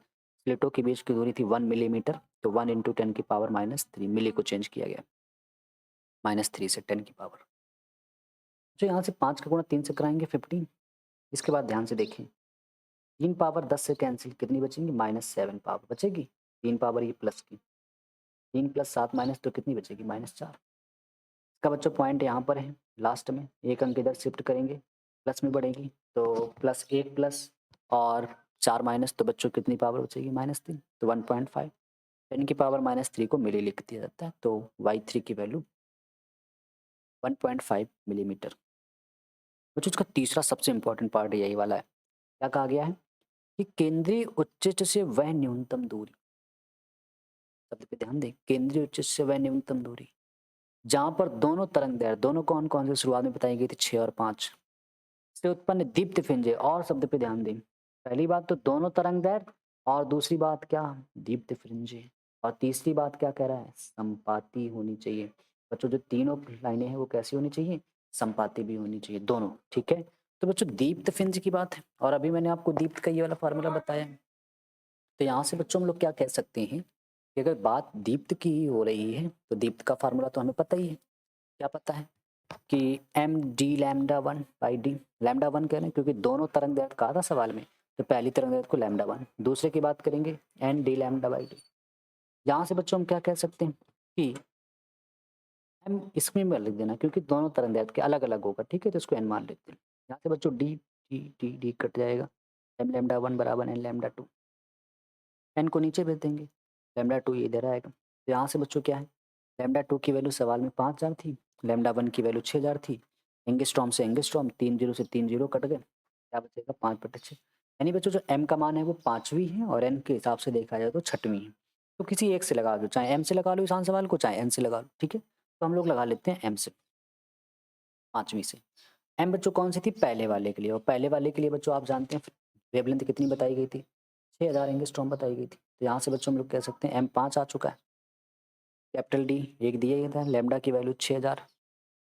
प्लेटों के बीच की दूरी थी 1 मिलीमीटर, तो 1 इंटू 10⁻³ मिली को चेंज किया गया, -3 से 10 की पावर। जो यहाँ से 5 का गुणा 3 से कराएंगे 15। इसके बाद ध्यान से देखें, 3 पावर 10 से कैंसिल कितनी बचेंगी? -7 पावर बचेगी, 3 पावर ये प्लस की, 3 प्लस 7 माइनस तो कितनी बचेगी? -4। इसका बच्चों पॉइंट यहाँ पर है लास्ट में, एक अंक इधर शिफ्ट करेंगे प्लस में बढ़ेगी, तो +1 प्लस और 4 माइनस तो बच्चों कितनी पावर बचेगी? -3, तो 1.5। 10⁻³ को मिली लिख दिया जाता है, तो y3 की वैल्यू 1.5 मिलीमीटर। बच्चों इसका तीसरा सबसे इंपॉर्टेंट पार्ट यही वाला है। क्या कहा गया है कि केंद्रीय उच्च से वह न्यूनतम दूरी, शब्द पे ध्यान दें, केंद्रीय उच्च से वह न्यूनतम दूरी जहां पर दोनों तरंगदैर्घ्य, दोनों कौन कौन से शुरुआत में बताई गई थी? 6 और 5 से उत्पन्न दीप्त फिंजे। और शब्द पे ध्यान दें, पहली बात तो दोनों तरंगदैर्घ्य, और दूसरी बात क्या? दीप्त फ्रिंजे। और तीसरी बात क्या कह रहा है? संपाती होनी चाहिए। बच्चों जो तीनों लाइनें हैं वो कैसी होनी चाहिए? संपाती भी होनी चाहिए दोनों, ठीक है। तो बच्चों दीप्त फिंज की बात है, और अभी मैंने आपको दीप्त का ये वाला फार्मूला बताया है। तो यहाँ से बच्चों हम लोग क्या कह सकते हैं कि अगर बात दीप्त की ही हो रही है तो दीप्त का फार्मूला तो हमें पता ही है। क्या पता है? कि M D lambda 1 by D, lambda 1 कह रहे हैं क्योंकि दोनों तरंगदैर्घ्य कहा था सवाल में, तो पहली तरंगदैर्घ्य को लैम्डा 1, दूसरे की बात करेंगे N D lambda by D. यहाँ से बच्चों हम क्या कह सकते हैं कि एम इसमें में लिख देना क्योंकि दोनों तरंगदैर्घ्य के अलग अलग होगा, ठीक है, तो इसको एन मान लेते हैं। यहाँ से बच्चों D D D D cut जाएगा, एम लैम्डा 1 बराबर एन लैम्डा 2, एन को नीचे भेज देंगे, लैम्डा 2 ये इधर आएगा। तो यहाँ से बच्चों क्या है, लैम्डा 2 की वैल्यू सवाल में 5000 थी, लैम्डा 1 की वैल्यू 6000 थी। एंगस्ट्रॉम से एंगस्ट्रॉम 3 जीरो से 3 जीरो कट गए, क्या बचेगा? 5/6। यानी बच्चों जो एम का मान है वो 5वीं है और एन के हिसाब से देखा जाए तो 6वीं है। तो किसी एक से लगा लो, चाहे एम से लगा लो इस आंसर सवाल को, चाहे एन से लगा लो, ठीक है। तो हम लोग लगा लेते हैं एम से, 5वीं से। एम बच्चों कौन सी थी? पहले वाले के लिए, और पहले वाले के लिए बच्चों आप जानते हैं वेवलेंथ कितनी बताई गई थी? 6000 एंगस्ट्रॉम बताई गई थी। तो यहाँ से बच्चों हम लोग कह सकते हैं एम 5 आ चुका है, कैपिटल डी एक दिया ही था, लैम्डा की वैल्यू 6000,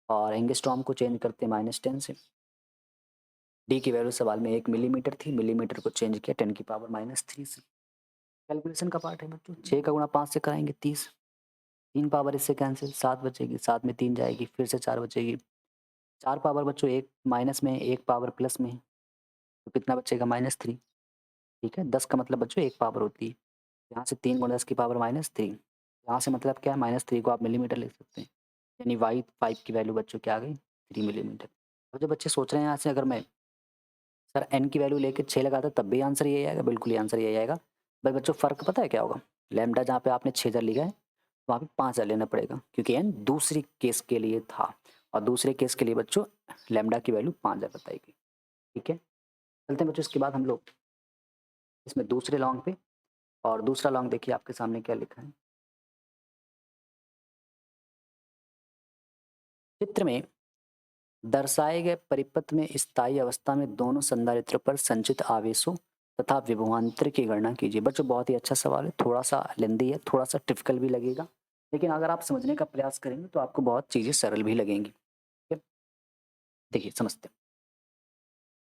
और एंगस्ट्रॉम को चेंज करते हैं -10 से। डी की वैल्यू सवाल में 1 मिलीमीटर थी, मिलीमीटर को चेंज किया 10⁻³ से। कैलकुलेशन का पार्ट है बच्चों, 6 का गुणा 5 से कराएंगे 30, 3 पावर इससे कैंसिल, 7 बचेगी, 7 में 3 जाएगी, फिर से 4 बचेगी, 4 पावर बच्चों एक माइनस में, 1 पावर प्लस में, तो कितना बचेगा -3। ठीक है, 10 का मतलब बच्चों 1 पावर होती है। यहाँ से 3 × 10 की पावर -3। यहाँ से मतलब क्या है, -3 को आप मिलीमीटर लिख सकते हैं। यानी y5 की वैल्यू बच्चों क्या आ गई, 3 मिलीमीटर। अब जो बच्चे सोच रहे हैं यहाँ से अगर मैं सर n की वैल्यू लेके 6 लगाता तब भी आंसर यही आएगा, बिल्कुल ही आंसर यही आएगा। बस बच्चों फ़र्क पता है क्या होगा? लैम्ब्डा जहाँ पे आपने 6000 लिखा है, वहाँ पे 5000 लेना पड़ेगा क्योंकि n दूसरी केस के लिए था और दूसरे केस के लिए बच्चों लैम्ब्डा की वैल्यू 5000 बताई गई। ठीक है? चलते हैं बच्चों इसके बाद हम लोग इसमें दूसरे लॉन्ग पे, और दूसरा लॉन्ग देखिए आपके सामने क्या लिखा है। चित्र में दर्शाए गए परिपथ में स्थायी अवस्था में दोनों संधारित्रों पर संचित आवेशों तथा विभवांतर की गणना कीजिए। बच्चों बहुत ही अच्छा सवाल है, थोड़ा सा लेंदी है, थोड़ा सा टिपिकल भी लगेगा, लेकिन अगर आप समझने का प्रयास करेंगे तो आपको बहुत चीजें सरल भी लगेंगी। ठीक है? देखिए समझते हैं।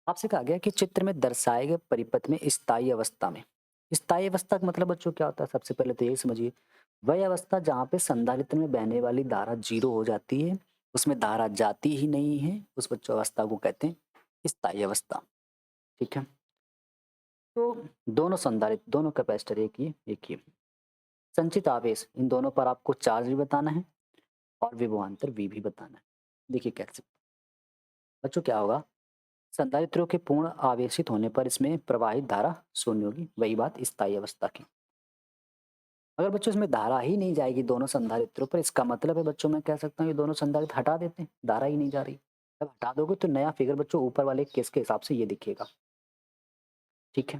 आपसे कहा गया कि चित्र में दर्शाए गए परिपथ में स्थायी अवस्था में, स्थायी अवस्था का मतलब बच्चों क्या होता है? सबसे पहले तो यही समझिए, वह अवस्था जहाँ पे संधारित्र में बहने वाली धारा 0 हो जाती है, उसमें धारा जाती ही नहीं है, उस बच्चों अवस्था को कहते हैं स्थायी अवस्था। ठीक है? तो दोनों संधारित्र, दोनों कैपेसिटर एक ही संचित आवेश, इन दोनों पर आपको चार्ज भी बताना है और विभवांतर V भी बताना है। देखिए कैसे बच्चों क्या होगा, संधारित्रों के पूर्ण आवेशित होने पर इसमें प्रवाहित धारा शून्य होगी, वही बात स्थायी अवस्था की। अगर बच्चों इसमें धारा ही नहीं जाएगी दोनों संधारित्रों पर, इसका मतलब है बच्चों मैं कह सकता हूँ ये दोनों संधारित्र हटा देते हैं, धारा ही नहीं जा रही। जब हटा दोगे तो नया फिगर बच्चों ऊपर वाले केस के हिसाब से ये दिखेगा। ठीक है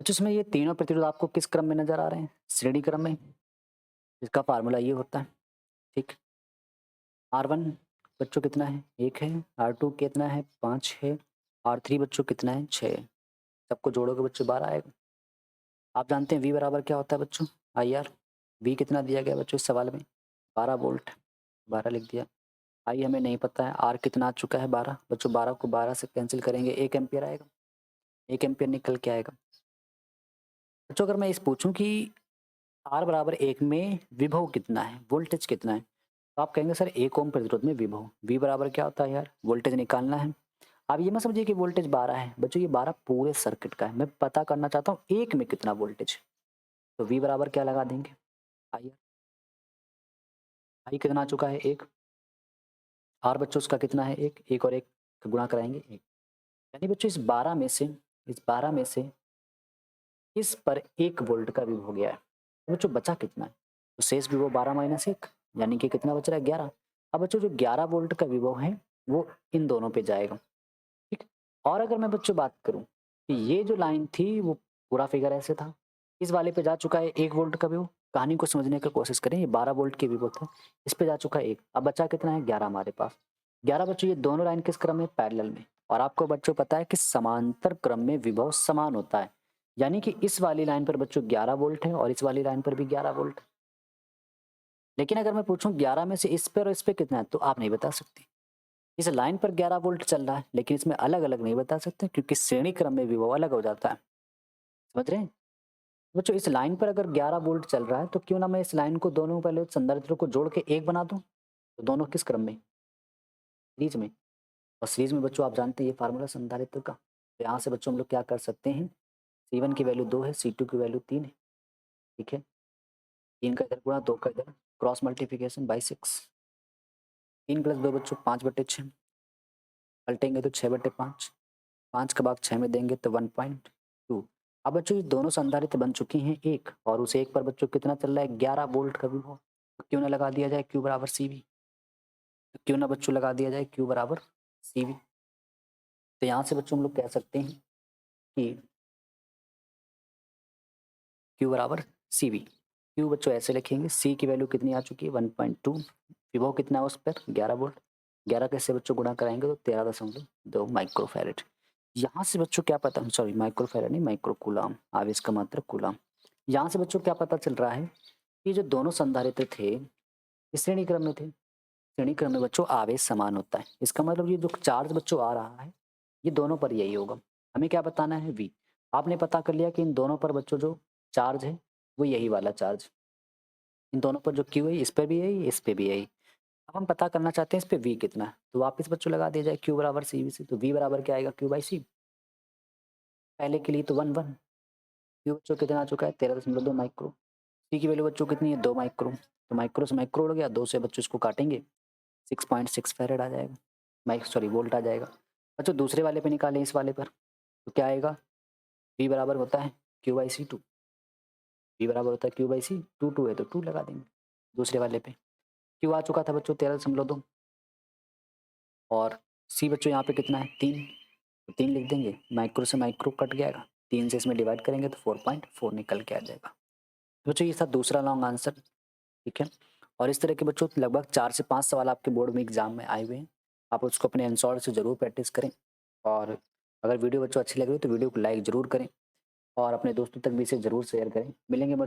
बच्चों, इसमें ये तीनों प्रतिरोध आपको किस क्रम में नजर आ रहे हैं? श्रेणी क्रम में। इसका फार्मूला ये होता है। ठीक, R1 बच्चों कितना है? 1 है। R2 कितना है? 5 है। R3 बच्चों कितना है? 6 है। सबको जोड़ोगे बच्चों 12 आएगा। आप जानते हैं V बराबर क्या होता है बच्चों? IR। V कितना दिया गया बच्चों इस सवाल में? 12 वोल्ट, 12 लिख दिया। I हमें नहीं पता है, R कितना आ चुका है? 12। बच्चों 12 को 12 से कैंसिल करेंगे, 1 एम्पियर आएगा। 1 एम्पियर निकल के आएगा। बच्चों अगर मैं इस पूछूं कि R बराबर 1 में विभव कितना है, वोल्टेज कितना है, तो आप कहेंगे सर 1 ओम प्रतिरोध में विभव। V बराबर क्या होता है यार? वोल्टेज निकालना है। आप ये मत समझिए कि वोल्टेज 12 है बच्चों, ये 12 पूरे सर्किट का है। मैं पता करना चाहता हूँ एक में कितना वोल्टेज, तो V बराबर क्या लगा देंगे? आई। आई कितना आ चुका है? 1। R बच्चों उसका कितना है? 1। 1 और 1 का गुणा कराएंगे 1। यानी बच्चों इस 12 में से, इस 12 में से इस पर 1 वोल्ट का विभव गया है। तो बच्चों बचा कितना है? तो शेष विभव 12 माइनस 1, यानी कि कितना बच रहा है? 11। अब बच्चों जो 11 वोल्ट का विभव है वो इन दोनों पे जाएगा। ठीक। और अगर मैं बच्चों बात करूं कि ये जो लाइन थी वो पूरा फिगर ऐसे था, इस वाले पे जा चुका है 1 वोल्ट का विभव। कहानी को समझने की कोशिश करें, ये 12 वोल्ट की विभव था, इस पे जा चुका है 1। अब बचा कितना है? 11 हमारे पास। 11 बच्चों ये दोनों लाइन किस क्रम में? पैरेलल में। और आपको बच्चों पता है कि समांतर क्रम में विभव समान होता है, यानी कि इस वाली लाइन पर बच्चों 11 वोल्ट है और इस वाली लाइन पर भी 11 वोल्ट। लेकिन अगर मैं पूछूं 11 में से इस पर और इस पे कितना है, तो आप नहीं बता सकते। इस लाइन पर 11 वोल्ट चल रहा है लेकिन इसमें अलग अलग नहीं बता सकते क्योंकि श्रेणी क्रम में विभव अलग हो जाता है। समझ रहे हैं बच्चों? इस लाइन पर अगर 11 वोल्ट चल रहा है तो क्यों ना मैं इस लाइन को दोनों पहले संधारित्रों को जोड़ के एक बना दूं। तो दोनों किस क्रम में? सीरीज में। और सीरीज में बच्चों आप जानते हैं ये फार्मूला संधारित्र का। तो यहाँ से बच्चों हम लोग क्या कर सकते हैं, C1 की वैल्यू 2 है, C2 की वैल्यू 3 है। ठीक है, 3 का इधर गुणा, 2 का इधर, क्रॉस मल्टीप्लिकेशन बाई 6। 3 + 2 बच्चों 5/6, पलटेंगे तो 6/5। 5 का भाग 6 में देंगे तो 1.2। अब बच्चों ये दोनों संधारित्र बन चुकी हैं एक, और उस एक पर बच्चों कितना चल रहा है? 11 वोल्ट का विभव। तो क्यों ना लगा दिया जाए Q बराबर CV। तो क्यों ना बच्चों लगा दिया जाए Q बराबर CV। तो यहाँ से बच्चों हम लोग कह सकते हैं कि Q बराबर CV। Q बच्चों ऐसे लिखेंगे, C की वैल्यू कितनी आ चुकी है? 1.2। विभव कितना है उस पर? 11 वोल्ट। 11 कैसे बच्चों गुणा कराएंगे तो 13.2 माइक्रोफैरेड। यहाँ से बच्चों क्या पता, सॉरी माइक्रोफैरेड नहीं, माइक्रो कूलाम, आवेश का मात्रक कूलाम। यहाँ से बच्चों क्या पता चल रहा है कि जो दोनों संधारित्र थे ये श्रेणी क्रम में थे। श्रेणी क्रम में बच्चों आवेश समान होता है, इसका मतलब ये जो चार्ज बच्चों आ रहा है ये दोनों पर यही होगा। हमें क्या बताना है? V। आपने पता कर लिया कि इन दोनों पर बच्चों जो चार्ज है वो यही वाला चार्ज, इन दोनों पर जो Q है इस पे भी यही, इस पे भी यही। अब हम पता करना चाहते हैं इस पे v कितना है, तो वापस बच्चों लगा दिया जाए q बराबर सी वी सी, तो v बराबर क्या आएगा q बाई सी। पहले के लिए तो 1 1, q बच्चों कितना आ चुका है 13.2 माइक्रो। c की वैल्यू बच्चों कितनी है 2 माइक्रो, तो माइक्रो से माइक्रो उड़ गया, 2 से बच्चों इसको काटेंगे 6.6 फैरेड आ जाएगा, वोल्ट आ जाएगा। बच्चों दूसरे वाले पे निकालें इस वाले पर, तो क्या आएगा v बराबर होता है q बाई सी 2, v बराबर होता है q बाई सी 2 2 है तो 2 लगा देंगे दूसरे वाले पे। q आ चुका था बच्चों 13.2 और c बच्चों यहाँ पे कितना है 3, तो 3 लिख देंगे, माइक्रो से माइक्रो कट जाएगा, 3 से इसमें डिवाइड करेंगे तो 4.4 निकल के आ जाएगा। तो बच्चों ये था दूसरा लॉन्ग आंसर, ठीक है। और इस तरह के बच्चों लगभग 4 से 5 सवाल आपके बोर्ड में एग्जाम में आए हुए हैं, आप उसको अपने आंसर से ज़रूर प्रैक्टिस करें। और अगर वीडियो बच्चों अच्छी लग रही हो तो वीडियो को लाइक ज़रूर करें और अपने दोस्तों तक भी इसे ज़रूर शेयर करें। मिलेंगे